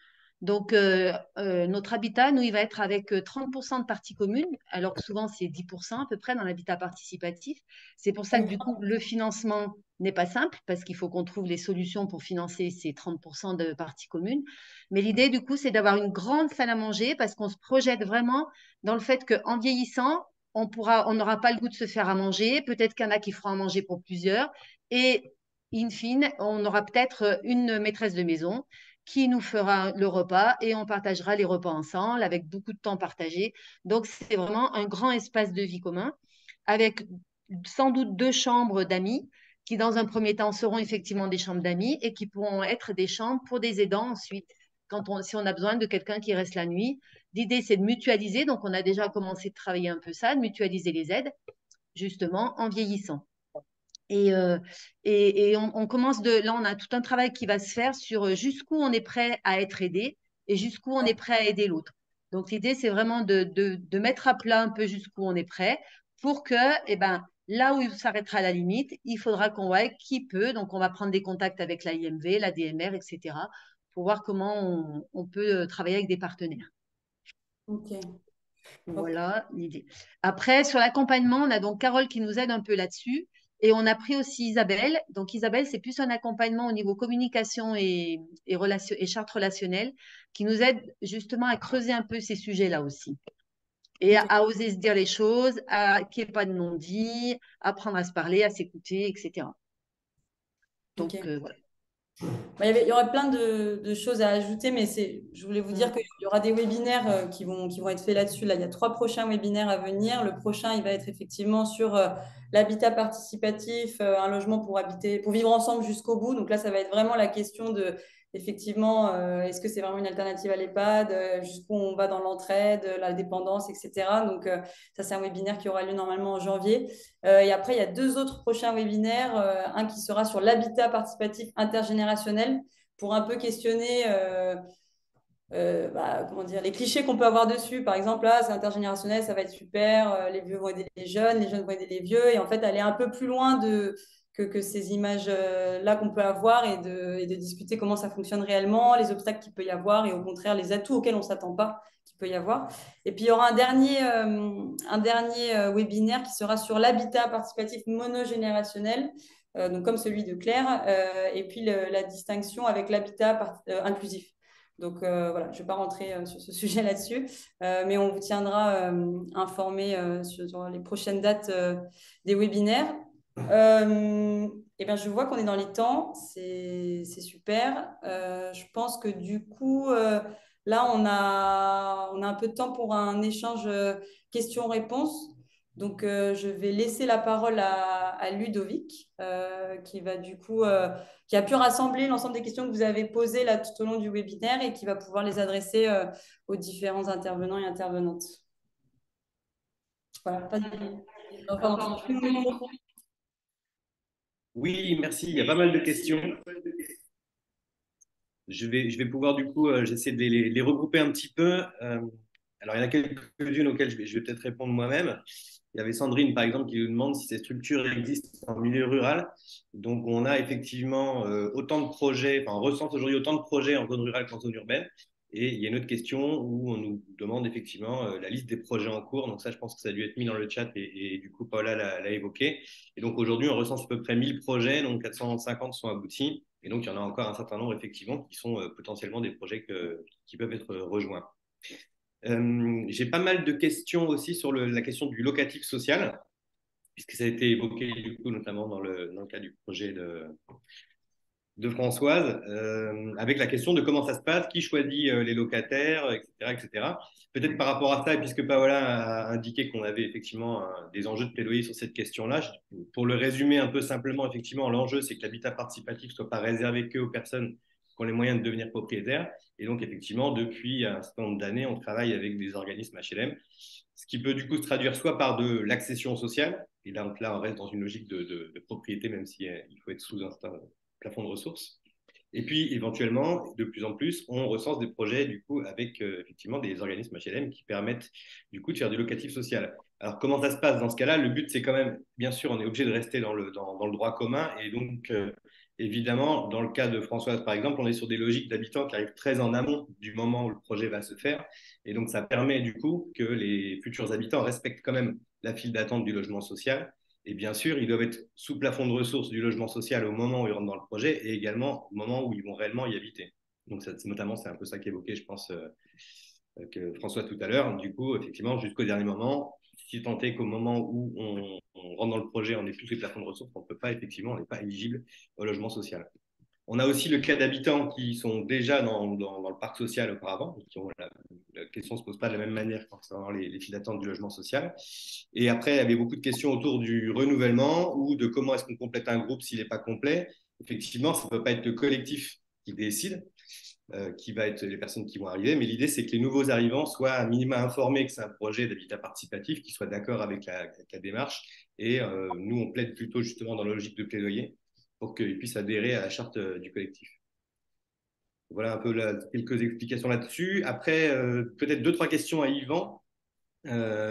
Donc, notre habitat, nous, il va être avec 30% de parties communes, alors que souvent, c'est 10% à peu près dans l'habitat participatif. C'est pour ça que, du coup, le financement n'est pas simple, parce qu'il faut qu'on trouve les solutions pour financer ces 30% de parties communes. Mais l'idée, du coup, c'est d'avoir une grande salle à manger, parce qu'on se projette vraiment dans le fait qu'en vieillissant, on n'aura pas le goût de se faire à manger. Peut-être qu'il y en a qui feront à manger pour plusieurs. Et in fine, on aura peut-être une maîtresse de maison qui nous fera le repas et on partagera les repas ensemble avec beaucoup de temps partagé. Donc, c'est vraiment un grand espace de vie commun avec sans doute deux chambres d'amis qui, dans un premier temps, seront effectivement des chambres d'amis et qui pourront être des chambres pour des aidants ensuite, si on a besoin de quelqu'un qui reste la nuit. L'idée, c'est de mutualiser. Donc, on a déjà commencé de travailler un peu ça, de mutualiser les aides, justement, en vieillissant. Et on commence là, on a tout un travail qui va se faire sur jusqu'où on est prêt à être aidé et jusqu'où on est prêt à aider l'autre. Donc, l'idée, c'est vraiment de mettre à plat un peu jusqu'où on est prêt pour que, eh ben, là où il s'arrêtera la limite, il faudra qu'on voit qui peut. Donc, on va prendre des contacts avec la IMV, la DMR, etc., pour voir comment on peut travailler avec des partenaires. Ok. Voilà l'idée. Après, sur l'accompagnement, on a donc Carole qui nous aide un peu là-dessus. Et on a pris aussi Isabelle. Donc, Isabelle, c'est plus un accompagnement au niveau communication et charte relationnelle qui nous aide justement à creuser un peu ces sujets-là aussi. Et à oser se dire les choses, qu'il n'y ait pas de non-dit, apprendre à se parler, à s'écouter, etc. Donc, voilà. Il y aura plein de choses à ajouter, mais je voulais vous dire qu'il y aura des webinaires qui vont être faits là-dessus. Là, il y a 3 prochains webinaires à venir. Le prochain, il va être effectivement sur l'habitat participatif, un logement pour habiter, pour vivre ensemble jusqu'au bout. Donc là, ça va être vraiment la question de, effectivement, est-ce que c'est vraiment une alternative à l'EHPAD, jusqu'où on va dans l'entraide, la dépendance, etc. Donc ça, c'est un webinaire qui aura lieu normalement en janvier. Et après, il y a 2 autres prochains webinaires. Un qui sera sur l'habitat participatif intergénérationnel pour un peu questionner comment dire, les clichés qu'on peut avoir dessus. Par exemple, là, c'est intergénérationnel, ça va être super. Les vieux vont aider les jeunes vont aider les vieux. Et en fait, aller un peu plus loin que ces images-là qu'on peut avoir et de discuter comment ça fonctionne réellement, les obstacles qu'il peut y avoir et au contraire les atouts auxquels on ne s'attend pas qu'il peut y avoir. Et puis, il y aura un dernier webinaire qui sera sur l'habitat participatif monogénérationnel, donc comme celui de Claire, et puis la distinction avec l'habitat inclusif. Donc voilà, je ne vais pas rentrer sur ce sujet là-dessus, mais on vous tiendra informé sur les prochaines dates des webinaires. Et bien, je vois qu'on est dans les temps, c'est super. Je pense que du coup, là, on a un peu de temps pour un échange questions-réponses. Donc, je vais laisser la parole à Ludovic, qui va du coup, qui a pu rassembler l'ensemble des questions que vous avez posées là tout au long du webinaire et qui va pouvoir les adresser aux différents intervenants et intervenantes. Voilà, pas de... Enfin, oui, merci. Il y a pas mal de questions. Je vais pouvoir du coup, j'essaie de les regrouper un petit peu. Alors, il y en a quelques-unes auxquelles je vais peut-être répondre moi-même. Il y avait Sandrine, par exemple, qui nous demande si ces structures existent en milieu rural. Donc, on a effectivement autant de projets, enfin, on recense aujourd'hui autant de projets en zone rurale qu'en zone urbaine. Et il y a une autre question où on nous demande effectivement la liste des projets en cours. Donc ça, je pense que ça a dû être mis dans le chat et du coup, Paula l'a évoqué. Et donc aujourd'hui, on recense à peu près 1000 projets, donc 450 sont aboutis. Et donc, il y en a encore un certain nombre, effectivement, qui sont potentiellement des projets qui peuvent être rejoints. J'ai pas mal de questions aussi sur la question du locatif social, puisque ça a été évoqué, du coup, notamment dans le cas du projet de Françoise, avec la question de comment ça se passe, qui choisit les locataires, etc., etc. Peut-être par rapport à ça, et puisque Paola a indiqué qu'on avait effectivement des enjeux de plaidoyer sur cette question-là, pour le résumer un peu simplement, effectivement, l'enjeu, c'est que l'habitat participatif ne soit pas réservé qu'aux personnes qui ont les moyens de devenir propriétaires. Et donc, effectivement, depuis un certain nombre d'années, on travaille avec des organismes HLM, ce qui peut du coup se traduire soit par de l'accession sociale, et là, on reste dans une logique de propriété, même s'il faut être sous un certain plafond de ressources. Et puis, éventuellement, de plus en plus, on recense des projets, du coup, avec effectivement des organismes HLM qui permettent, du coup, de faire du locatif social. Alors, comment ça se passe dans ce cas-là? Le but, c'est quand même, bien sûr, on est obligé de rester dans le droit commun. Et donc, évidemment, dans le cas de Françoise, par exemple, on est sur des logiques d'habitants qui arrivent très en amont du moment où le projet va se faire. Et donc, ça permet, du coup, que les futurs habitants respectent quand même la file d'attente du logement social. Et bien sûr, ils doivent être sous plafond de ressources du logement social au moment où ils rentrent dans le projet et également au moment où ils vont réellement y habiter. Donc, notamment, c'est un peu ça qu'évoquait, je pense, que François tout à l'heure. Du coup, effectivement, jusqu'au dernier moment, si tant est qu'au moment où on rentre dans le projet, on est sous les plafonds de ressources, on ne peut pas, effectivement, on n'est pas éligible au logement social. On a aussi le cas d'habitants qui sont déjà dans le parc social auparavant, la question ne se pose pas de la même manière concernant les files d'attente du logement social. Et après, il y avait beaucoup de questions autour du renouvellement ou de comment est-ce qu'on complète un groupe s'il n'est pas complet. Effectivement, ça ne peut pas être le collectif qui décide. qui va être les personnes qui vont arriver. Mais l'idée, c'est que les nouveaux arrivants soient à minima informés que c'est un projet d'habitat participatif, qu'ils soient d'accord avec la démarche. Et nous, on plaide plutôt justement dans la logique de plaidoyer pour qu'ils puissent adhérer à la charte du collectif. Voilà un peu quelques explications là-dessus. Après, peut-être 2-3 questions à Yvan.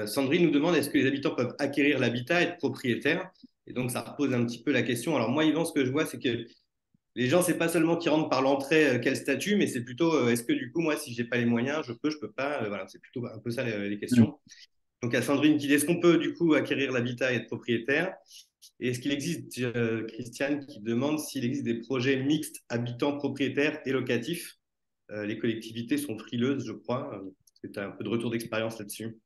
Sandrine nous demande est-ce que les habitants peuvent acquérir l'habitat, être propriétaires? Et donc, ça repose un petit peu la question. Alors, moi, Yvan, ce que je vois, c'est que les gens, c'est pas seulement qui rentrent par l'entrée, quel statut, mais c'est plutôt est-ce que du coup, moi, si j'ai pas les moyens, je peux pas. Voilà, c'est plutôt un peu ça les questions. Donc, à Sandrine qui dit est-ce qu'on peut du coup acquérir l'habitat et être propriétaire? Et est-ce qu'il existe, Christiane qui demande s'il existe des projets mixtes habitants, propriétaires et locatifs? Les collectivités sont frileuses, je crois. Est-ce que tu as un peu de retour d'expérience là-dessus?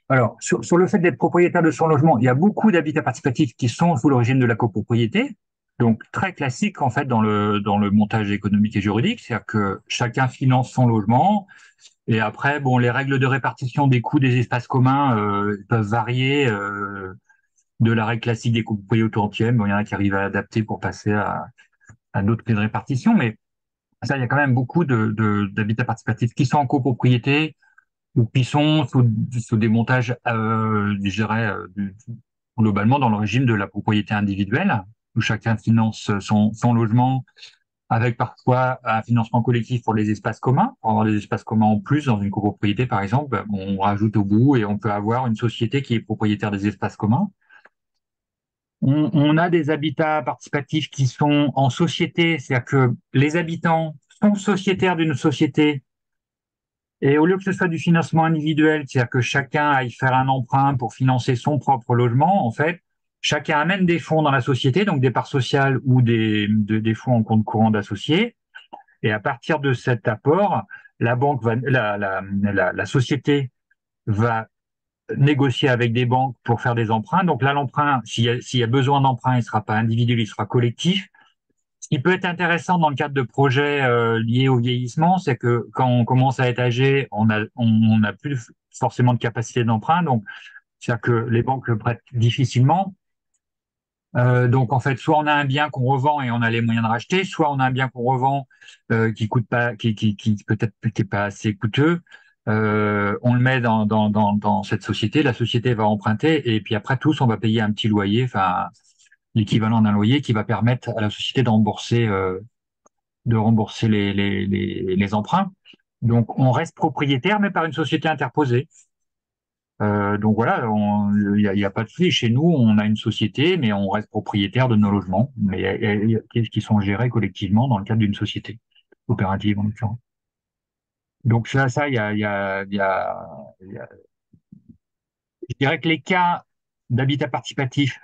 Alors, sur le fait d'être propriétaire de son logement, il y a beaucoup d'habitats participatifs qui sont sous le régime de la copropriété. Donc, très classique, en fait, dans le montage économique et juridique. C'est-à-dire que chacun finance son logement. Et après, bon, les règles de répartition des coûts des espaces communs peuvent varier de la règle classique des copropriétés auto-entières. Bon, il y en a qui arrivent à adapter pour passer à d'autres clés de répartition. Mais ça, il y a quand même beaucoup d'habitats participatifs qui sont en copropriété ou qui sont sous des montages, je dirais, globalement dans le régime de la propriété individuelle, où chacun finance son logement, avec parfois un financement collectif pour les espaces communs. Pour avoir des espaces communs en plus dans une copropriété, par exemple, on rajoute au bout et on peut avoir une société qui est propriétaire des espaces communs. On a des habitats participatifs qui sont en société, c'est-à-dire que les habitants sont sociétaires d'une société. Et au lieu que ce soit du financement individuel, c'est-à-dire que chacun aille faire un emprunt pour financer son propre logement, en fait, chacun amène des fonds dans la société, donc des parts sociales ou des fonds en compte courant d'associés. Et à partir de cet apport, la société va négocier avec des banques pour faire des emprunts. Donc là, l'emprunt, s'il y a besoin d'emprunt, il ne sera pas individuel, il sera collectif. Ce qui peut être intéressant dans le cadre de projets liés au vieillissement, c'est que quand on commence à être âgé, on a plus forcément de capacité d'emprunt. Donc, c'est-à-dire que les banques le prêtent difficilement. Donc, en fait, soit on a un bien qu'on revend et on a les moyens de racheter, soit on a un bien qu'on revend qui coûte pas, qui peut-être qui est pas assez coûteux. On le met dans cette société. La société va emprunter et puis après tous, on va payer un petit loyer, enfin l'équivalent d'un loyer qui va permettre à la société de rembourser les emprunts. Donc, on reste propriétaire, mais par une société interposée. Donc voilà, il y a pas de souci. Chez nous, on a une société, mais on reste propriétaire de nos logements, mais qui sont gérés collectivement dans le cadre d'une société coopérative en l'occurrence. Donc ça, je dirais que les cas d'habitat participatif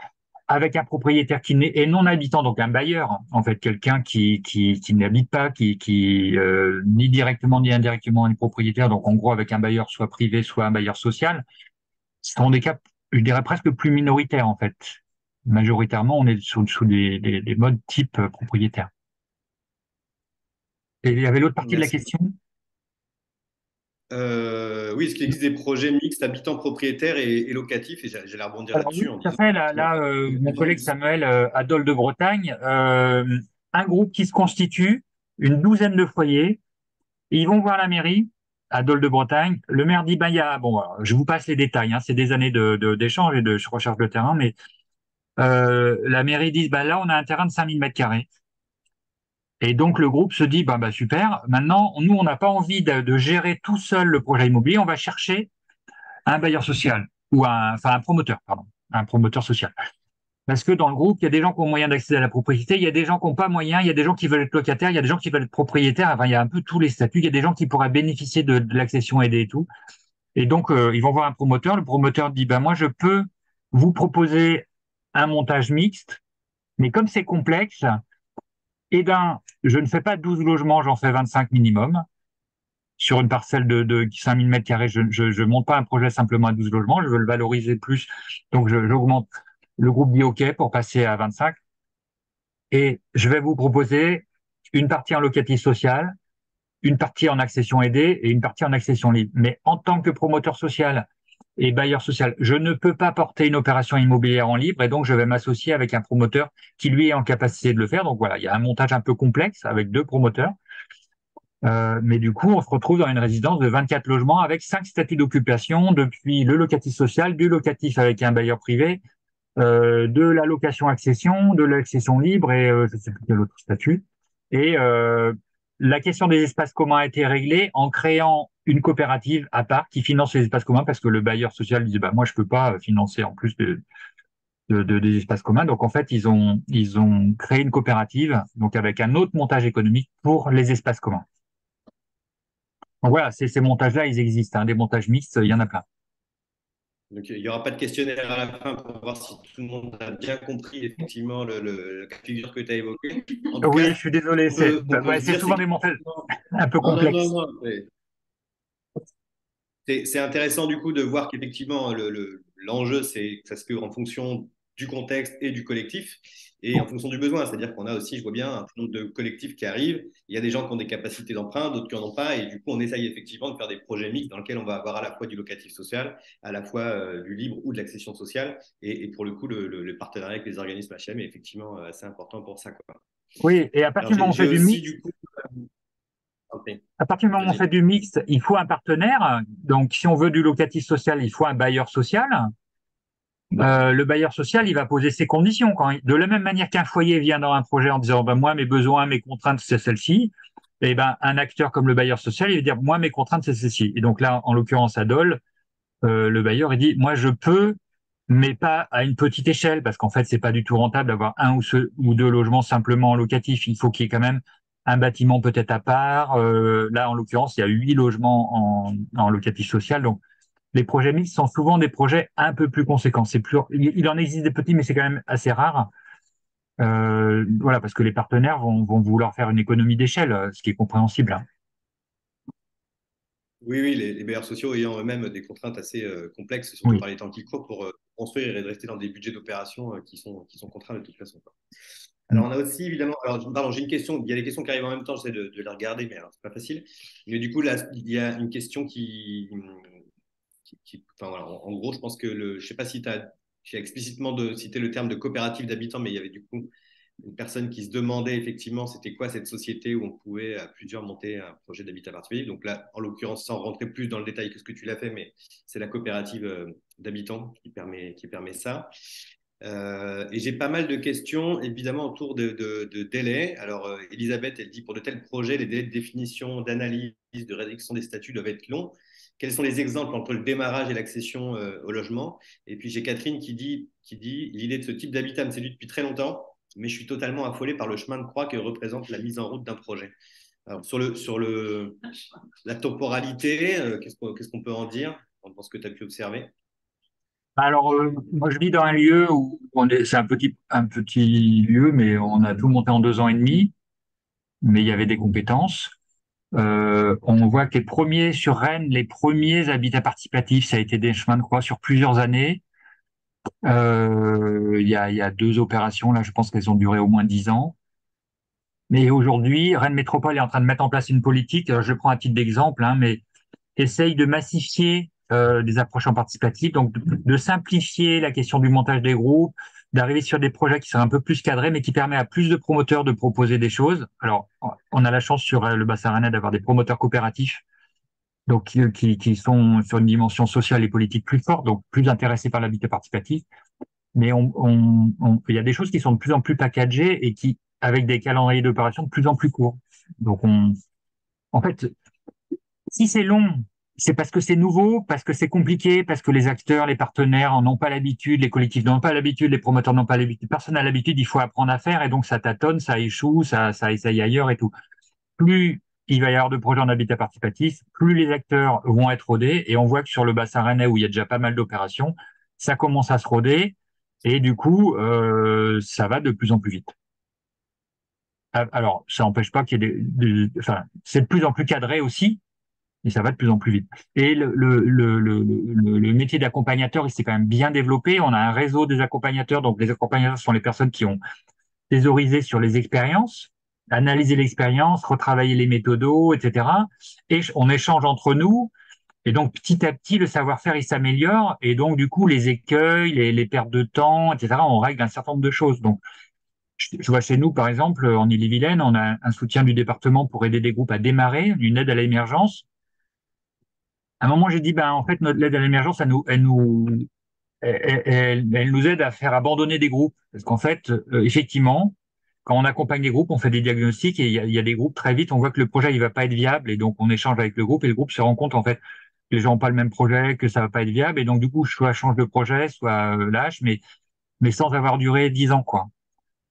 avec un propriétaire qui est non habitant, donc un bailleur, en fait, quelqu'un qui n'habite pas, ni directement ni indirectement est propriétaire, donc en gros avec un bailleur soit privé, soit un bailleur social, ce sont des cas, je dirais presque plus minoritaires en fait. Majoritairement, on est sous des modes type propriétaire. Et il y avait l'autre partie de la question. Oui, est-ce qu'il existe des projets mixtes habitants propriétaires et locatifs? Et j'allais rebondir Alors là-dessus. oui, tout à fait. Mon collègue Samuel à Dole de Bretagne, un groupe qui se constitue, une douzaine de foyers, et ils vont voir la mairie à Dole de Bretagne. Le maire dit, ben, bon, alors, je vous passe les détails, hein, c'est des années d'échanges et de recherche de terrain, mais la mairie dit, ben là, on a un terrain de 5000 mètres carrés. Et donc, le groupe se dit, bah super, maintenant, nous, on n'a pas envie de gérer tout seul le projet immobilier, on va chercher un bailleur social, enfin un promoteur, pardon, un promoteur social. Parce que dans le groupe, il y a des gens qui ont moyen d'accéder à la propriété, il y a des gens qui n'ont pas moyen, il y a des gens qui veulent être locataires, il y a des gens qui veulent être propriétaires, enfin, il y a un peu tous les statuts, il y a des gens qui pourraient bénéficier de l'accession aidée et tout. Et donc, ils vont voir un promoteur, le promoteur dit, ben moi, je peux vous proposer un montage mixte, mais comme c'est complexe, eh ben, je ne fais pas 12 logements, j'en fais 25 minimum. Sur une parcelle de 5000 mètres carrés, je ne monte pas un projet simplement à 12 logements, je veux le valoriser plus. Donc, j'augmente. Le groupe dit OK pour passer à 25. Et je vais vous proposer une partie en locatif social, une partie en accession aidée et une partie en accession libre. Mais en tant que promoteur social et bailleur social, je ne peux pas porter une opération immobilière en libre et donc je vais m'associer avec un promoteur qui lui est en capacité de le faire. Donc voilà, il y a un montage un peu complexe avec deux promoteurs. Mais du coup, on se retrouve dans une résidence de 24 logements avec 5 statuts d'occupation, depuis le locatif social, du locatif avec un bailleur privé, de la location-accession, de l'accession libre et je ne sais plus quel autre statut. Et la question des espaces communs a été réglée en créant une coopérative à part qui finance les espaces communs parce que le bailleur social disait bah moi je peux pas financer en plus des espaces communs. Donc en fait ils ont créé une coopérative donc avec un autre montage économique pour les espaces communs. Donc voilà, ces montages-là ils existent. Hein, des montages mixtes, il y en a plein. Donc, il n'y aura pas de questionnaire à la fin pour voir si tout le monde a bien compris effectivement le cas de figure que tu as évoqué. En tout Oui, cas, je suis désolé, on peut se c'est dire, c'est souvent des montages un peu non, non, complexes. non, non. C'est intéressant du coup de voir qu'effectivement l'enjeu c'est que ça se fait en fonction du contexte et du collectif et en fonction du besoin. C'est-à-dire qu'on a aussi, je vois bien, un nombre de collectifs qui arrivent. Il y a des gens qui ont des capacités d'emprunt, d'autres qui n'en ont pas. Et du coup, on essaye effectivement de faire des projets mixtes dans lesquels on va avoir à la fois du locatif social, à la fois du libre ou de l'accession sociale. Et pour le coup, le partenariat avec les organismes HM est effectivement assez important pour ça, quoi. Oui, et à Alors partir du moment où on j'ai fait du aussi mix, du coup. Ok, à partir du moment où on fait vas-y. du mixte, il faut un partenaire. Donc, si on veut du locatif social, il faut un bailleur social. Le bailleur social, il va poser ses conditions. De la même manière qu'un foyer vient dans un projet en disant, ben, moi, mes besoins, mes contraintes, c'est celle-ci. Et ben, un acteur comme le bailleur social, il va dire, moi, mes contraintes, c'est celle-ci. Et donc là, en l'occurrence, à Dole, le bailleur, il dit, moi, je peux, mais pas à une petite échelle, parce qu'en fait, c'est pas du tout rentable d'avoir un ou deux logements simplement en locatif. Il faut qu'il y ait quand même un bâtiment peut-être à part. Là, en l'occurrence, il y a 8 logements en locatif social. Donc, les projets mixtes sont souvent des projets un peu plus conséquents. Il en existe des petits, mais c'est quand même assez rare. Voilà, parce que les partenaires vont vouloir faire une économie d'échelle, ce qui est compréhensible. Hein. Oui, oui, les bailleurs sociaux ayant eux-mêmes des contraintes assez complexes, surtout Oui. par les temps qui courent, pour construire et rester dans des budgets d'opération qui sont contraints de toute façon, quoi. Alors, on a aussi évidemment. Alors, pardon, j'ai une question. Il y a des questions qui arrivent en même temps, j'essaie de les regarder, mais alors, c'est pas facile. Mais du coup, là, il y a une question enfin, voilà, en gros, je pense que je sais pas si tu as explicitement cité le terme de coopérative d'habitants, mais il y avait du coup une personne qui se demandait effectivement c'était quoi cette société où on pouvait à plusieurs monter un projet d'habitat participatif. Donc là, en l'occurrence, sans rentrer plus dans le détail que ce que tu l'as fait, mais c'est la coopérative d'habitants qui permet ça. Et j'ai pas mal de questions, évidemment, autour de délais. Alors, Elisabeth, elle dit pour de tels projets, les délais de définition, d'analyse, de rédaction des statuts doivent être longs. Quels sont les exemples entre le démarrage et l'accession au logement? Et puis, j'ai Catherine qui dit l'idée de ce type d'habitat me séduit depuis très longtemps, mais je suis totalement affolé par le chemin de croix que représente la mise en route d'un projet. Alors, sur la temporalité, qu'est-ce qu'on peut en dire dans ce que tu as pu observer? Alors, moi, je vis dans un lieu où c'est un petit lieu, mais on a tout monté en 2 ans et demi, mais il y avait des compétences. On voit que les premiers sur Rennes, les premiers habitats participatifs, ça a été des chemins de croix sur plusieurs années. Il y a 2 opérations, là, je pense qu'elles ont duré au moins 10 ans. Mais aujourd'hui, Rennes Métropole est en train de mettre en place une politique, je le prends à titre d'exemple, hein, mais essaye de massifier des approches en participatif, donc de simplifier la question du montage des groupes, d'arriver sur des projets qui sont un peu plus cadrés, mais qui permet à plus de promoteurs de proposer des choses. Alors, on a la chance sur le bassin rennais d'avoir des promoteurs coopératifs, donc qui sont sur une dimension sociale et politique plus forte, donc plus intéressés par l'habitat participatif. Mais il y a des choses qui sont de plus en plus packagées et qui, avec des calendriers d'opération de plus en plus courts. Donc, en fait, si c'est long, c'est parce que c'est nouveau, parce que c'est compliqué, parce que les acteurs, les partenaires en ont pas l'habitude, les collectifs n'ont pas l'habitude, les promoteurs n'ont pas l'habitude, personne n'a l'habitude, il faut apprendre à faire et donc ça tâtonne, ça échoue, ça essaye ailleurs et tout. Plus il va y avoir de projets en habitat participatif, plus les acteurs vont être rodés et on voit que sur le bassin rennais où il y a déjà pas mal d'opérations, ça commence à se roder et du coup, ça va de plus en plus vite. Alors, ça n'empêche pas qu'il y ait enfin, c'est de plus en plus cadré aussi, et ça va de plus en plus vite. Et le métier d'accompagnateur, il s'est quand même bien développé. On a un réseau des accompagnateurs. Donc, les accompagnateurs sont les personnes qui ont thésaurisé sur les expériences, analysé l'expérience, retravaillé les méthodos, etc. Et on échange entre nous. Et donc, petit à petit, le savoir-faire, il s'améliore. Et donc, du coup, les écueils, les pertes de temps, etc., on règle un certain nombre de choses. Donc, Je vois chez nous, par exemple, en Ille-et-Vilaine, on a un soutien du département pour aider des groupes à démarrer, une aide à l'émergence. À un moment, j'ai dit, ben, en fait, notre aide à l'émergence, elle nous aide à faire abandonner des groupes. Parce qu'en fait, effectivement, quand on accompagne des groupes, on fait des diagnostics et il y a des groupes, très vite, on voit que le projet, il va pas être viable. Et donc, on échange avec le groupe et le groupe se rend compte, en fait, que les gens n'ont pas le même projet, que ça va pas être viable. Et donc, du coup, soit change de projet, soit lâche, mais sans avoir duré 10 ans, quoi.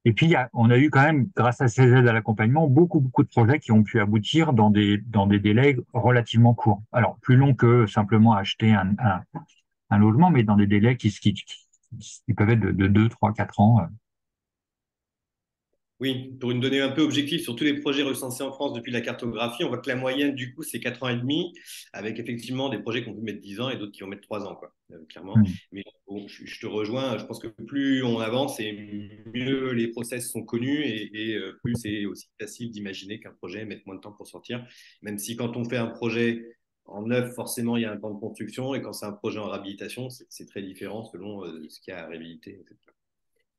Et puis, on a eu quand même, grâce à ces aides à l'accompagnement, beaucoup de projets qui ont pu aboutir dans des délais relativement courts. Alors, plus longs que simplement acheter un logement, mais dans des délais qui peuvent être de 2, 3, 4 ans. Oui, pour une donnée un peu objective sur tous les projets recensés en France depuis la cartographie, on voit que la moyenne, du coup, c'est 4 ans et demi, avec effectivement des projets qui vont mettre 10 ans et d'autres qui vont mettre 3 ans, quoi, clairement. Mm. Mais bon, je te rejoins, je pense que plus on avance et mieux les process sont connus et plus c'est aussi facile d'imaginer qu'un projet mette moins de temps pour sortir, même si quand on fait un projet en neuf, forcément, il y a un temps de construction et quand c'est un projet en réhabilitation, c'est très différent selon ce qu'il y a à réhabiliter, etc.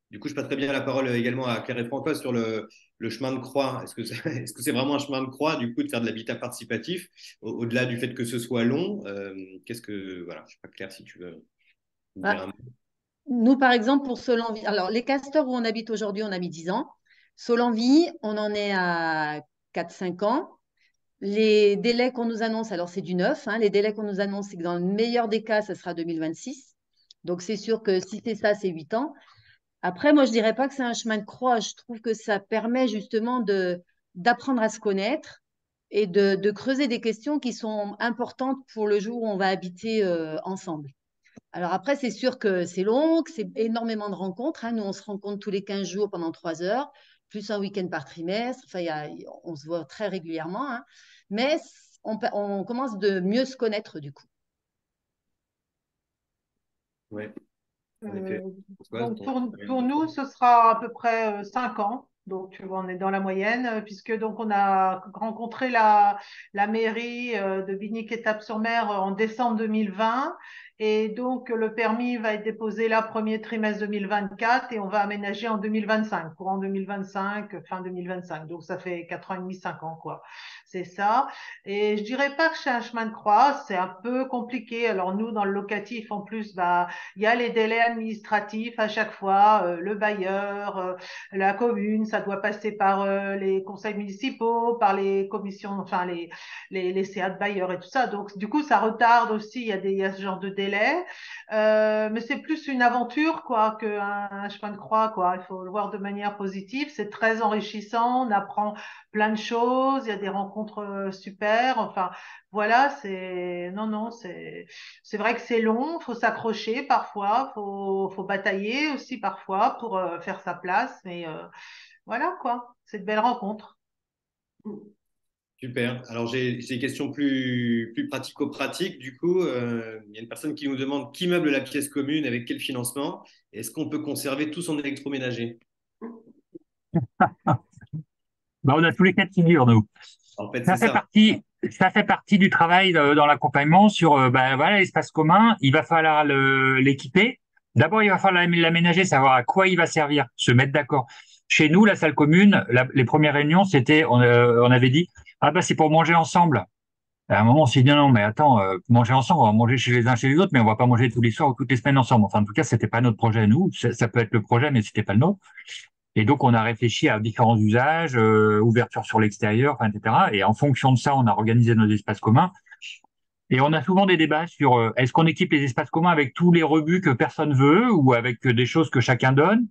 Du coup, je passerai bien la parole également à Claire et François sur le chemin de croix. Est-ce que c'est vraiment un chemin de croix, du coup, de faire de l'habitat participatif, au-delà du fait que ce soit long voilà, je ne sais pas, Claire, si tu veux me dire Bah, un mot. nous, par exemple, pour Solanvie, alors les castors où on habite aujourd'hui, on a mis 10 ans. Solanvie, on en est à 4-5 ans. Les délais qu'on nous annonce, alors c'est du neuf, hein, les délais qu'on nous annonce, c'est que dans le meilleur des cas, ça sera 2026. Donc c'est sûr que si c'est ça, c'est 8 ans. Après, moi, je dirais pas que c'est un chemin de croix. Je trouve que ça permet justement d'apprendre à se connaître et de creuser des questions qui sont importantes pour le jour où on va habiter ensemble. Alors après, c'est sûr que c'est long, que c'est énormément de rencontres, hein. Nous, on se rencontre tous les 15 jours pendant 3 heures, plus un week-end par trimestre. Enfin, on se voit très régulièrement, hein. Mais on commence de mieux se connaître du coup. Oui, en Euh, effet. Françoise, donc pour nous, ce sera à peu près 5 ans. Donc tu vois, on est dans la moyenne, puisque donc on a rencontré la mairie de Binic-Étape-sur-Mer en décembre 2020. Et donc le permis va être déposé là premier trimestre 2024 et on va aménager en 2025, courant 2025, fin 2025. Donc ça fait 4 ans et demi, 5 ans quoi. C'est ça. Et je dirais pas que c'est un chemin de croix, c'est un peu compliqué. Alors nous, dans le locatif, en plus, bah il y a les délais administratifs à chaque fois, le bailleur, la commune, ça doit passer par les conseils municipaux, par les commissions, enfin les CA de bailleurs et tout ça. Donc du coup, ça retarde aussi. Il y a ce genre de délai, mais c'est plus une aventure quoi qu'un chemin de croix quoi. Il faut le voir de manière positive. C'est très enrichissant. On apprend plein de choses. Il y a des rencontres super. Enfin voilà, c'est non non c'est vrai que c'est long, faut s'accrocher parfois, faut batailler aussi parfois pour faire sa place, mais voilà quoi, c'est de belles rencontres. Super. Alors, j'ai des questions plus pratico-pratiques. Du coup, il y a une personne qui nous demande qui meuble la pièce commune, avec quel financement? Est-ce qu'on peut conserver tout son électroménager? Bah, on a tous les cas de figure, nous. En fait, Ça c'est fait ça. partie, ça fait partie du travail dans l'accompagnement sur, ben voilà, l'espace commun. Il va falloir l'équiper. D'abord, il va falloir l'aménager, savoir à quoi il va servir, se mettre d'accord. Chez nous, la salle commune, les premières réunions, on avait dit, ah bah c'est pour manger ensemble. À un moment, on s'est dit non, mais attends, manger ensemble, on va manger chez les uns chez les autres, mais on va pas manger tous les soirs ou toutes les semaines ensemble. Enfin, en tout cas, c'était pas notre projet à nous. Ça peut être le projet, mais c'était pas le nôtre. Et donc, on a réfléchi à différents usages, ouverture sur l'extérieur, enfin, etc. Et en fonction de ça, on a organisé nos espaces communs. Et on a souvent des débats sur est-ce qu'on équipe les espaces communs avec tous les rebuts que personne veut ou avec des choses que chacun donne,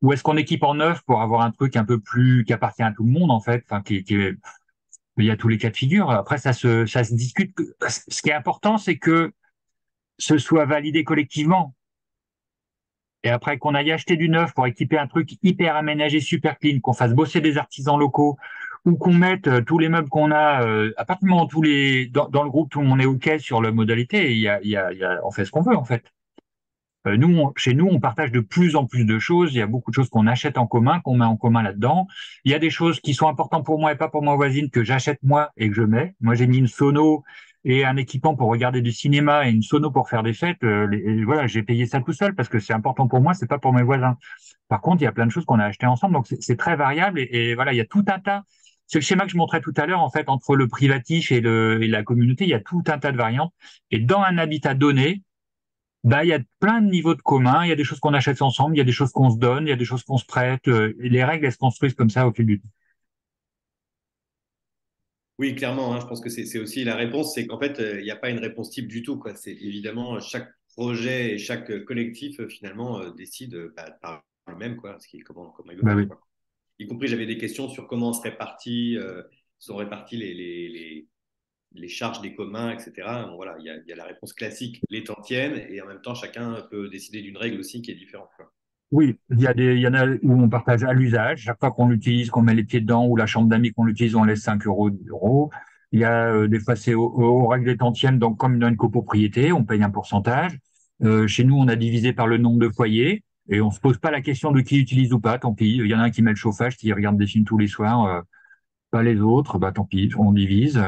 ou est-ce qu'on équipe en neuf pour avoir un truc un peu plus qui appartient à tout le monde en fait, enfin il y a tous les cas de figure. Après, ça se discute. Ce qui est important, c'est que ce soit validé collectivement. Et après qu'on aille acheter du neuf pour équiper un truc hyper aménagé, super clean, qu'on fasse bosser des artisans locaux, ou qu'on mette tous les meubles qu'on a, à partir du moment où dans le groupe, tout le monde est OK sur la modalité, on fait ce qu'on veut, en fait. Chez nous, on partage de plus en plus de choses. Il y a beaucoup de choses qu'on achète en commun, qu'on met en commun là-dedans. Il y a des choses qui sont importantes pour moi et pas pour ma voisine que j'achète moi et que je mets. Moi, j'ai mis une sono et un équipement pour regarder du cinéma et une sono pour faire des fêtes, et voilà, j'ai payé ça tout seul parce que c'est important pour moi, c'est pas pour mes voisins. Par contre, il y a plein de choses qu'on a achetées ensemble, donc c'est très variable et voilà, il y a tout un tas. C'est le schéma que je montrais tout à l'heure, en fait, entre le privatif et la communauté, il y a tout un tas de variantes. Et dans un habitat donné, bah, il y a plein de niveaux de commun. Il y a des choses qu'on achète ensemble, il y a des choses qu'on se donne, il y a des choses qu'on se prête. Et les règles, elles se construisent comme ça au fil du temps. Oui, clairement, hein, je pense que c'est aussi la réponse, c'est qu'en fait, il n'y a pas une réponse type du tout, quoi. C'est évidemment chaque projet et chaque collectif, finalement, décide par lui-même, quoi, comment il veut Bah faire, oui. quoi. Y compris, j'avais des questions sur comment sont répartis les charges des communs, etc. Bon, voilà, il y a la réponse classique, les temps tiennent, et en même temps, chacun peut décider d'une règle aussi qui est différente, quoi. Oui, il y en a où on partage à l'usage. Chaque fois qu'on l'utilise, qu'on met les pieds dedans, ou la chambre d'amis qu'on l'utilise, on laisse 5 euros, 10 euros. Il y a des fois, c'est aux règles des tantièmes, donc comme dans une copropriété, on paye un pourcentage. Chez nous, on a divisé par le nombre de foyers et on se pose pas la question de qui utilise ou pas, tant pis. Il y en a un qui met le chauffage, qui regarde des films tous les soirs, pas les autres, bah tant pis, on divise.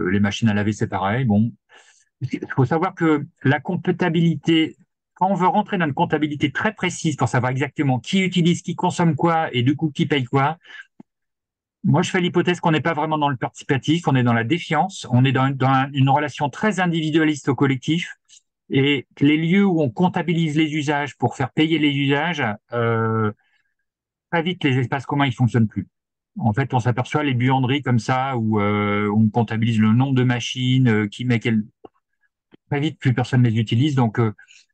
Les machines à laver, c'est pareil. Bon, il faut savoir que la comptabilité, quand on veut rentrer dans une comptabilité très précise pour savoir exactement qui utilise, qui consomme quoi et du coup qui paye quoi, moi je fais l'hypothèse qu'on n'est pas vraiment dans le participatif, on est dans la défiance, on est dans une relation très individualiste au collectif et les lieux où on comptabilise les usages pour faire payer les usages, très vite les espaces communs ils fonctionnent plus. En fait, on s'aperçoit les buanderies comme ça où on comptabilise le nombre de machines, qui met quel, très vite, plus personne ne les utilise. Donc,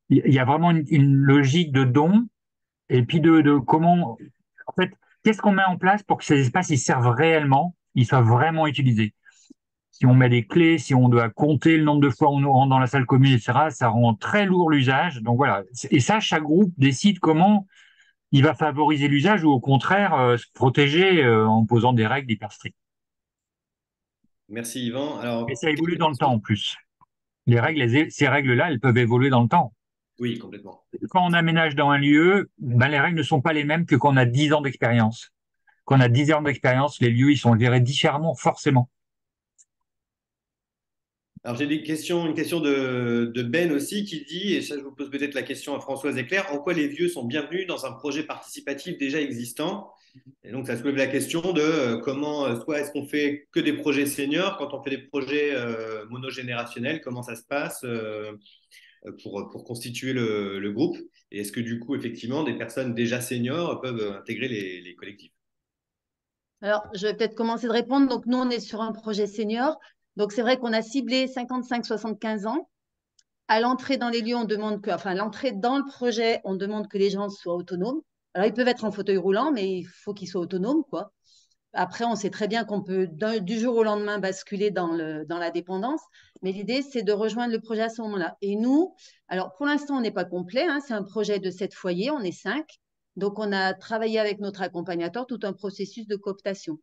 il y a vraiment une logique de don et puis de comment, en fait, qu'est-ce qu'on met en place pour que ces espaces ils servent réellement, ils soient vraiment utilisés. Si on met des clés, si on doit compter le nombre de fois où on nous rentre dans la salle commune, etc., ça rend très lourd l'usage. Donc voilà. Et ça, chaque groupe décide comment il va favoriser l'usage ou au contraire se protéger en posant des règles hyper strictes. Merci Yvan. Et Alors, ça évolue quelques dans le temps questions. en plus. Les règles, ces règles-là, elles peuvent évoluer dans le temps. Oui, complètement. Quand on aménage dans un lieu, ben, les règles ne sont pas les mêmes que quand on a 10 ans d'expérience. Quand on a 10 ans d'expérience, les lieux, ils sont gérés différemment, forcément. Alors, j'ai une question de Ben aussi qui dit, et ça je vous pose peut-être la question à Françoise et Claire, en quoi les vieux sont bienvenus dans un projet participatif déjà existant? Et donc, ça soulève la question de comment, soit est-ce qu'on fait que des projets seniors, quand on fait des projets monogénérationnels, comment ça se passe pour constituer le groupe? Et est-ce que du coup, effectivement, des personnes déjà seniors peuvent intégrer les collectifs? Alors, je vais peut-être commencer de répondre. Donc, nous, on est sur un projet senior. Donc, c'est vrai qu'on a ciblé 55-75 ans. À l'entrée dans les lieux, on demande que, enfin, l'entrée dans le projet, on demande que les gens soient autonomes. Alors, ils peuvent être en fauteuil roulant, mais il faut qu'ils soient autonomes, quoi. Après, on sait très bien qu'on peut du jour au lendemain basculer dans la dépendance, mais l'idée, c'est de rejoindre le projet à ce moment-là. Et nous, alors pour l'instant, on n'est pas complet, hein, c'est un projet de 7 foyers, on est 5. Donc, on a travaillé avec notre accompagnateur tout un processus de cooptation.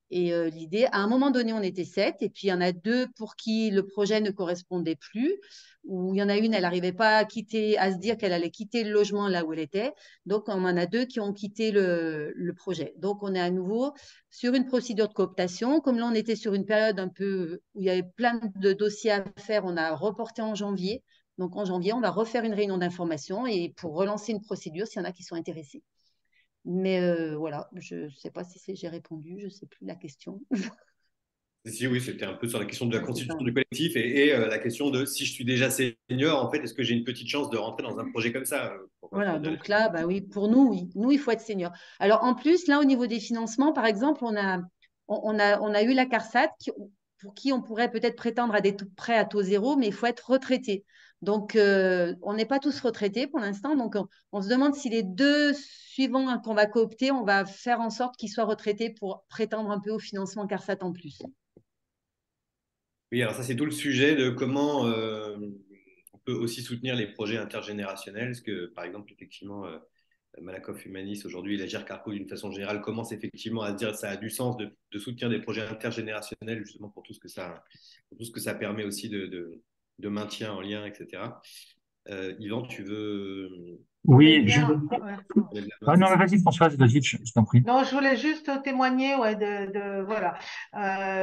Et l'idée, à un moment donné, on était 7, et puis il y en a 2 pour qui le projet ne correspondait plus, ou il y en a une, elle n'arrivait pas à se dire qu'elle allait quitter le logement là où elle était. Donc, on en a 2 qui ont quitté le projet. Donc, on est à nouveau sur une procédure de cooptation. Comme là, on était sur une période un peu où il y avait plein de dossiers à faire, on a reporté en janvier. Donc, en janvier, on va refaire une réunion d'information et pour relancer une procédure s'il y en a qui sont intéressés. Mais voilà, je ne sais pas si j'ai répondu, je ne sais plus la question. Si, oui, c'était un peu sur la question de la C'est ça. constitution du collectif et la question de si je suis déjà senior, en fait, est-ce que j'ai une petite chance de rentrer dans un projet comme ça Voilà, pour des raisons. donc là, bah oui, pour nous, oui. Nous, il faut être senior. Alors, en plus, là, au niveau des financements, par exemple, on a eu la CARSAT pour qui on pourrait peut-être prétendre à des prêts à taux zéro, mais il faut être retraité. Donc, on n'est pas tous retraités pour l'instant. Donc, on se demande si les 2 suivants qu'on va coopter, on va faire en sorte qu'ils soient retraités pour prétendre un peu au financement CARSAT en plus. Oui, alors ça, c'est tout le sujet de comment on peut aussi soutenir les projets intergénérationnels. Parce que, par exemple, effectivement, Malakoff Humanis, aujourd'hui, et l'Agir Carrefour, d'une façon générale, commence effectivement à se dire que ça a du sens de soutenir des projets intergénérationnels, justement pour pour tout ce que ça permet aussi de maintien en lien, etc. Yvan, tu veux… voulez Oui, bien. Ah non, mais vas-y, Françoise, vas-y, je t'en prie. Non, je voulais juste témoigner, ouais, voilà.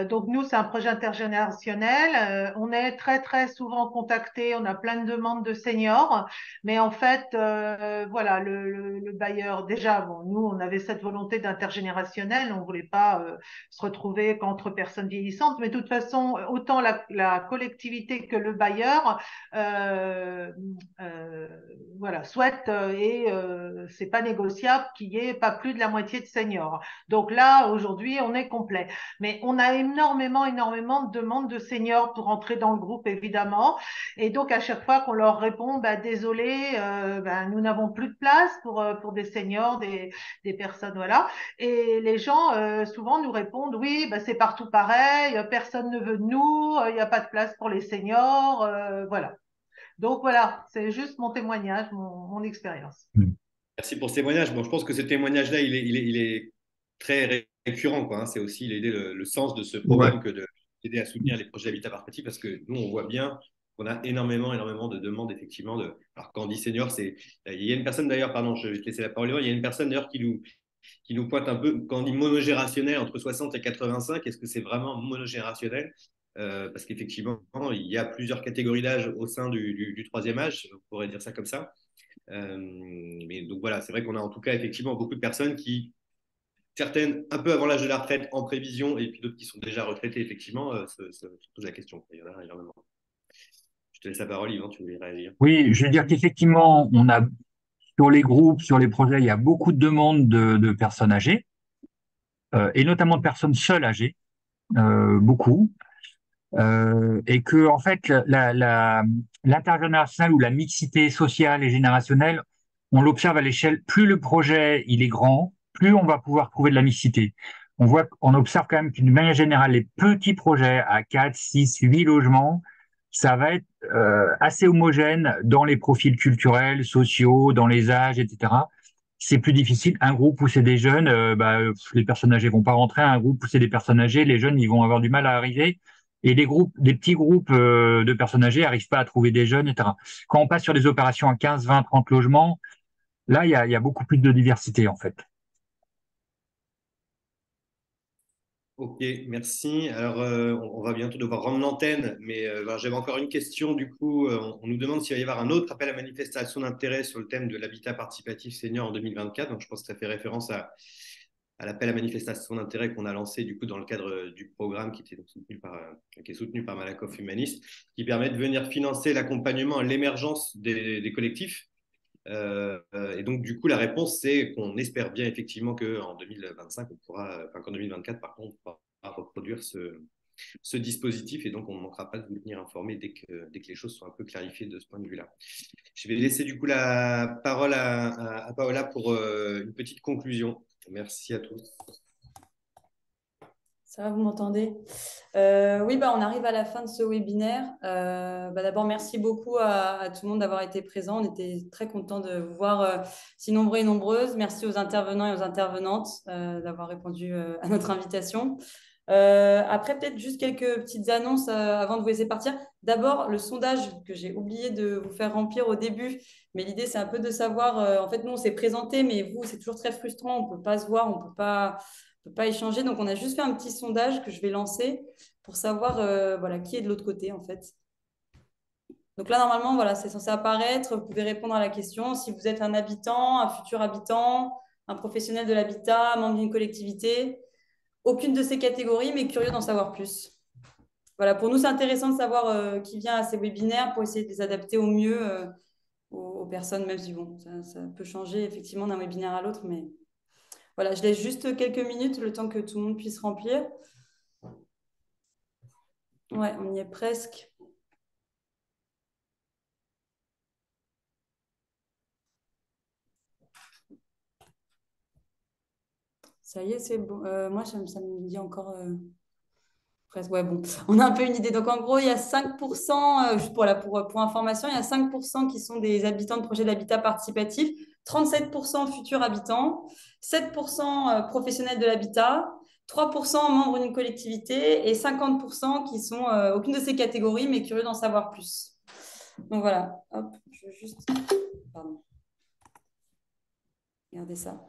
Donc nous, c'est un projet intergénérationnel. On est très très souvent contactés. On a plein de demandes de seniors, mais en fait, voilà, le bailleur. Déjà, bon, nous, on avait cette volonté d'intergénérationnel. On voulait pas se retrouver qu'entre personnes vieillissantes, mais de toute façon, autant la collectivité que le bailleur, euh, euh, voilà, souhaite et c'est pas négociable qu'il y ait pas plus de la moitié de seniors. Donc là, aujourd'hui, on est complet. Mais on a énormément de demandes de seniors pour entrer dans le groupe, évidemment. Et donc, à chaque fois qu'on leur répond, bah, désolé, nous n'avons plus de place pour des seniors, des personnes, voilà. Et les gens, souvent, nous répondent, oui, bah, c'est partout pareil, personne ne veut de nous, il n'y a pas de place pour les seniors, voilà. Donc voilà, c'est juste mon témoignage, mon expérience. Merci pour ce témoignage. Bon, je pense que ce témoignage-là, il est très récurrent, quoi, hein. C'est aussi l'idée, le sens de ce Ouais. programme que d'aider à soutenir les projets d'habitat participatif parce que nous, on voit bien qu'on a énormément de demandes, effectivement. Alors, quand on dit senior, il y a une personne d'ailleurs, pardon, je vais te laisser la parole, il y a une personne d'ailleurs qui nous pointe un peu, quand on dit monogénérationnel entre 60 et 85, est-ce que c'est vraiment monogénérationnel? Parce qu'effectivement, il y a plusieurs catégories d'âge au sein du troisième âge, on pourrait dire ça comme ça. Mais donc voilà, c'est vrai qu'on a en tout cas effectivement beaucoup de personnes certaines un peu avant l'âge de la retraite en prévision, et puis d'autres qui sont déjà retraitées, effectivement, se posent la question. Il y en a énormément. Je te laisse la parole, Yvan, tu voulais réagir. Oui, je veux dire qu'effectivement, on a sur les groupes, sur les projets, il y a beaucoup de demandes de personnes âgées, et notamment de personnes seules âgées, beaucoup. Et que en fait l'intergénérationnel ou la mixité sociale et générationnelle, on l'observe à l'échelle. Plus le projet il est grand, plus on va pouvoir trouver de la mixité. On observe quand même qu'une manière générale, les petits projets à 4, 6, 8 logements, ça va être assez homogène dans les profils culturels, sociaux, dans les âges, etc. C'est plus difficile. Un groupe où c'est des jeunes, les personnes âgées vont pas rentrer. Un groupe où c'est des personnes âgées, les jeunes, ils vont avoir du mal à arriver. Et des petits groupes de personnes âgées n'arrivent pas à trouver des jeunes, etc. Quand on passe sur des opérations à 15, 20, 30 logements, là, il y a beaucoup plus de diversité, en fait. Ok, merci. Alors, on va bientôt devoir rendre l'antenne, mais j'avais encore une question. Du coup, on nous demande s'il va y avoir un autre appel à manifestation d'intérêt sur le thème de l'habitat participatif senior en 2024. Donc, je pense que ça fait référence à l'appel à manifestation d'intérêt qu'on a lancé du coup dans le cadre du programme qui est soutenu par Malakoff Humaniste, qui permet de venir financer l'accompagnement à l'émergence des collectifs. Et donc, du coup, la réponse, c'est qu'on espère bien effectivement qu'en 2025, qu'en 2024, par contre, on pourra reproduire ce dispositif et donc on ne manquera pas de vous tenir informé dès que les choses sont un peu clarifiées de ce point de vue-là. Je vais laisser du coup la parole à Paola pour une petite conclusion. Merci à tous. Ça va, vous m'entendez? Oui, on arrive à la fin de ce webinaire. D'abord, merci beaucoup à tout le monde d'avoir été présent. On était très contents de vous voir si nombreux et nombreuses. Merci aux intervenants et aux intervenantes d'avoir répondu à notre invitation. Après, peut-être juste quelques petites annonces avant de vous laisser partir. D'abord, le sondage que j'ai oublié de vous faire remplir au début. Mais l'idée, c'est un peu de savoir, en fait, nous, on s'est présenté, mais vous, c'est toujours très frustrant. On ne peut pas se voir, on ne peut pas échanger. Donc, on a juste fait un petit sondage que je vais lancer pour savoir qui est de l'autre côté, en fait. Donc là, normalement, voilà, c'est censé apparaître. Vous pouvez répondre à la question. Si vous êtes un habitant, un futur habitant, un professionnel de l'habitat, membre d'une collectivité, aucune de ces catégories, mais curieux d'en savoir plus. Voilà, pour nous, c'est intéressant de savoir qui vient à ces webinaires pour essayer de les adapter au mieux aux personnes, même si bon, ça peut changer effectivement d'un webinaire à l'autre. Mais voilà, je laisse juste quelques minutes, le temps que tout le monde puisse remplir. Ouais, on y est presque. Ça y est, c'est bon. Moi, ça me dit encore presque. Ouais, bon, on a un peu une idée. Donc, en gros, il y a 5%, juste pour information, il y a 5% qui sont des habitants de projets d'habitat participatif, 37% futurs habitants, 7% professionnels de l'habitat, 3% membres d'une collectivité et 50% qui sont aucune de ces catégories, mais curieux d'en savoir plus. Donc, voilà. Hop, je vais juste. Pardon. Regardez ça.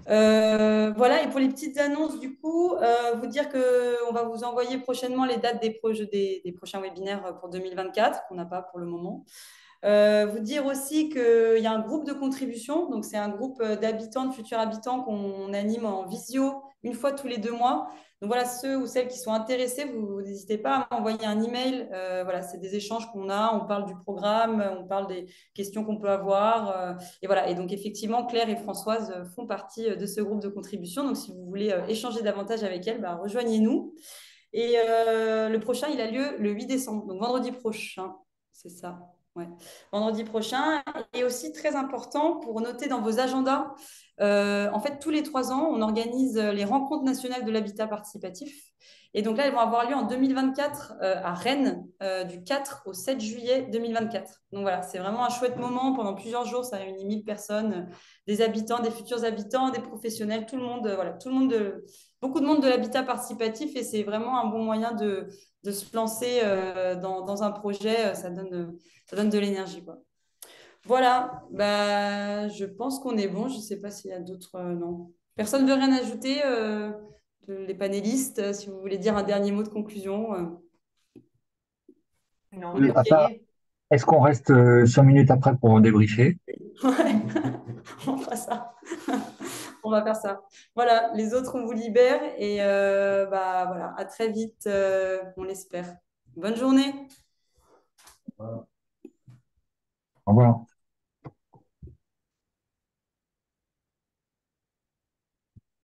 Voilà, et pour les petites annonces, du coup, vous dire qu'on va vous envoyer prochainement les dates des prochains webinaires pour 2024, qu'on n'a pas pour le moment. Vous dire aussi qu'il y a un groupe de contribution, donc c'est un groupe d'habitants, de futurs habitants qu'on anime en visio une fois tous les 2 mois. Donc voilà, ceux ou celles qui sont intéressés, vous n'hésitez pas à m'envoyer un email. Voilà, c'est des échanges qu'on a, on parle du programme, on parle des questions qu'on peut avoir. Et voilà, et donc effectivement, Claire et Françoise font partie de ce groupe de contribution. Donc si vous voulez échanger davantage avec elles, bah, rejoignez-nous. Et le prochain, il a lieu le 8 décembre, donc vendredi prochain. C'est ça. Ouais. Vendredi prochain. Et aussi très important pour noter dans vos agendas, en fait, tous les 3 ans, on organise les rencontres nationales de l'habitat participatif. Et donc là, elles vont avoir lieu en 2024 à Rennes, du 4 au 7 juillet 2024. Donc voilà, c'est vraiment un chouette moment. Pendant plusieurs jours, ça réunit 1000 personnes, des habitants, des futurs habitants, des professionnels, tout le monde, voilà, tout le monde beaucoup de monde de l'habitat participatif et c'est vraiment un bon moyen de se lancer dans un projet. Ça donne de l'énergie, quoi. Voilà, bah, je pense qu'on est bon. Je ne sais pas s'il y a d'autres. Non. Personne ne veut rien ajouter, les panélistes, si vous voulez dire un dernier mot de conclusion. Non, On est À part, merci. est-ce qu'on reste 5 minutes après pour débriefer? Ouais, on fera ça. On va faire ça. Voilà, les autres, on vous libère et bah, voilà, à très vite, on l'espère. Bonne journée. Au revoir.